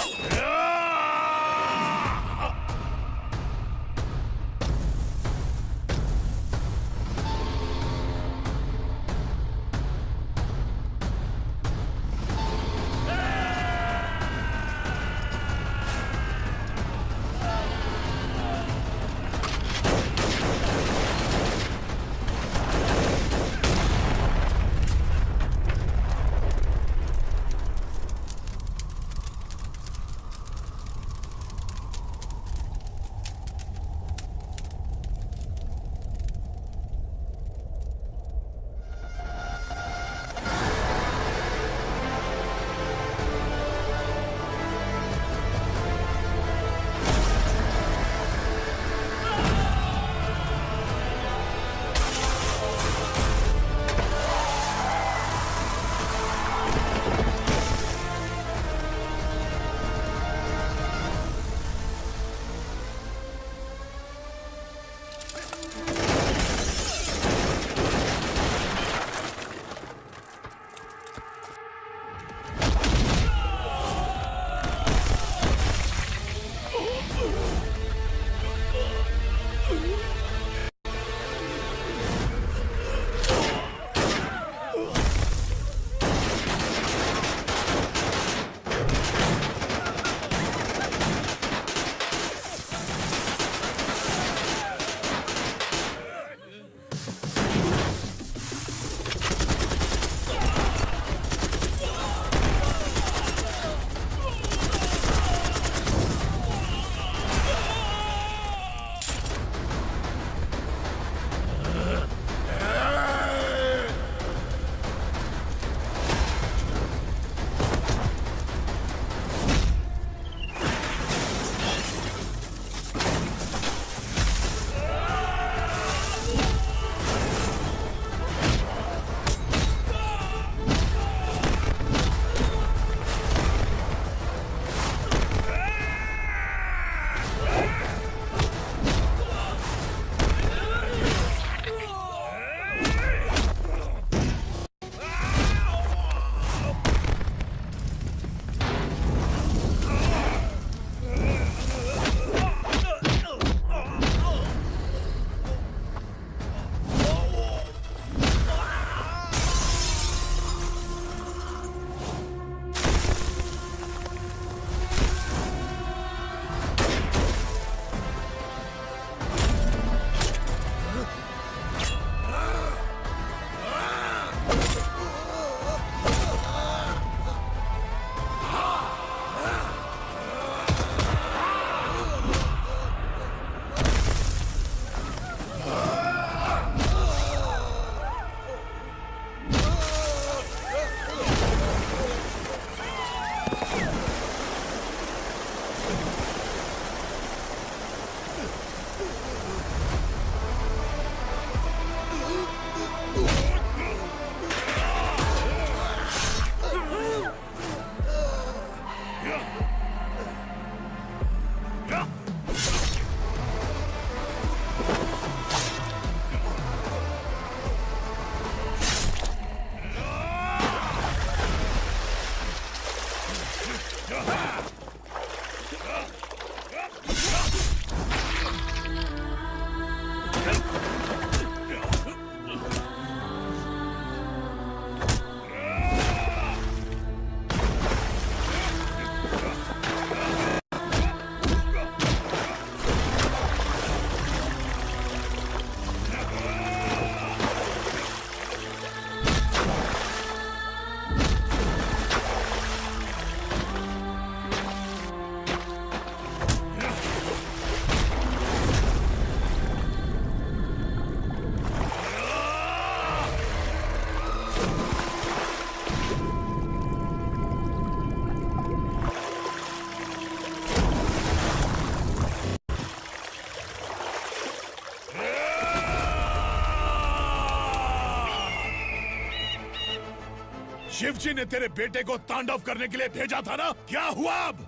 शिवजी ने तेरे बेटे को तांडव करने के लिए भेजा था ना, क्या हुआ अब?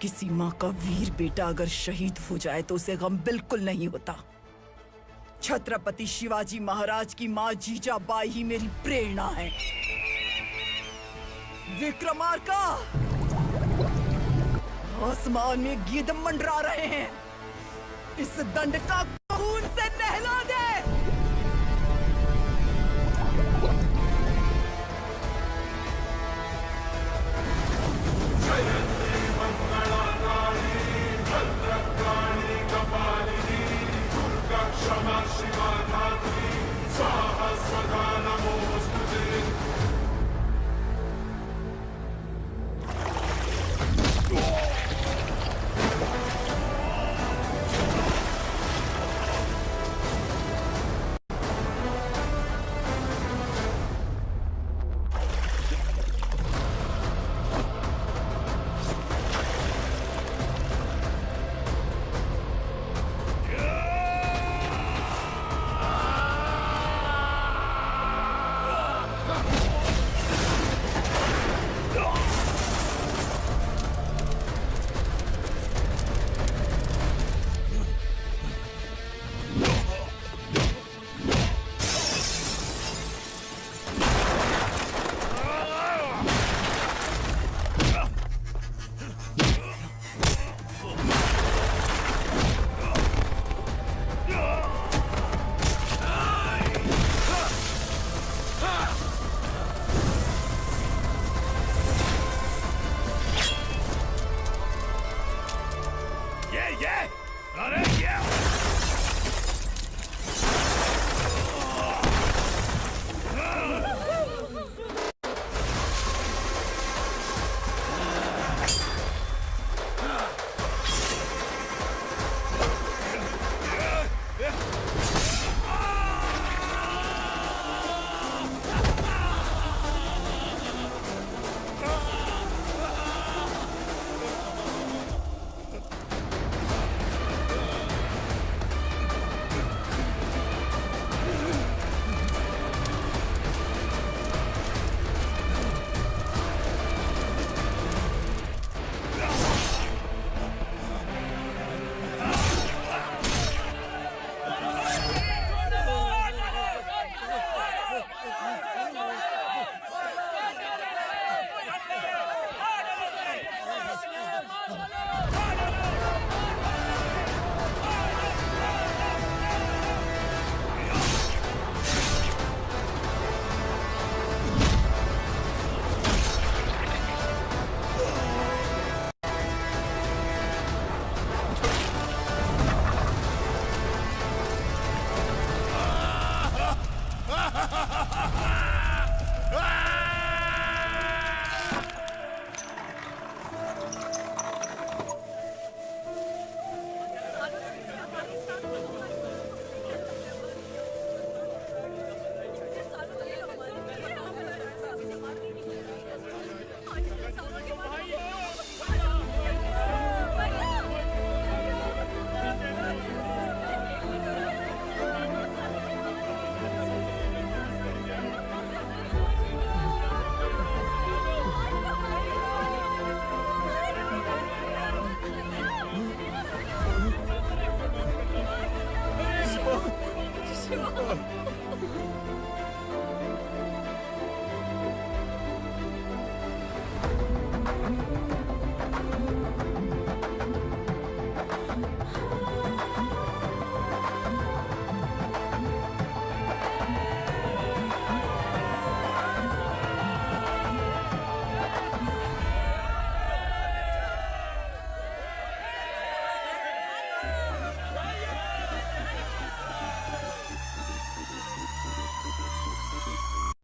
किसी माँ का वीर बेटा अगर शहीद हो जाए तो उसे गम बिल्कुल नहीं होता। छत्रपति शिवाजी महाराज की माँ जीजाबाई ही मेरी प्रेरणा है। विक्रमार्का, आसमान में गिद्ध मंडरा रहे हैं, इस दंड का खून से नहला दे। शिवा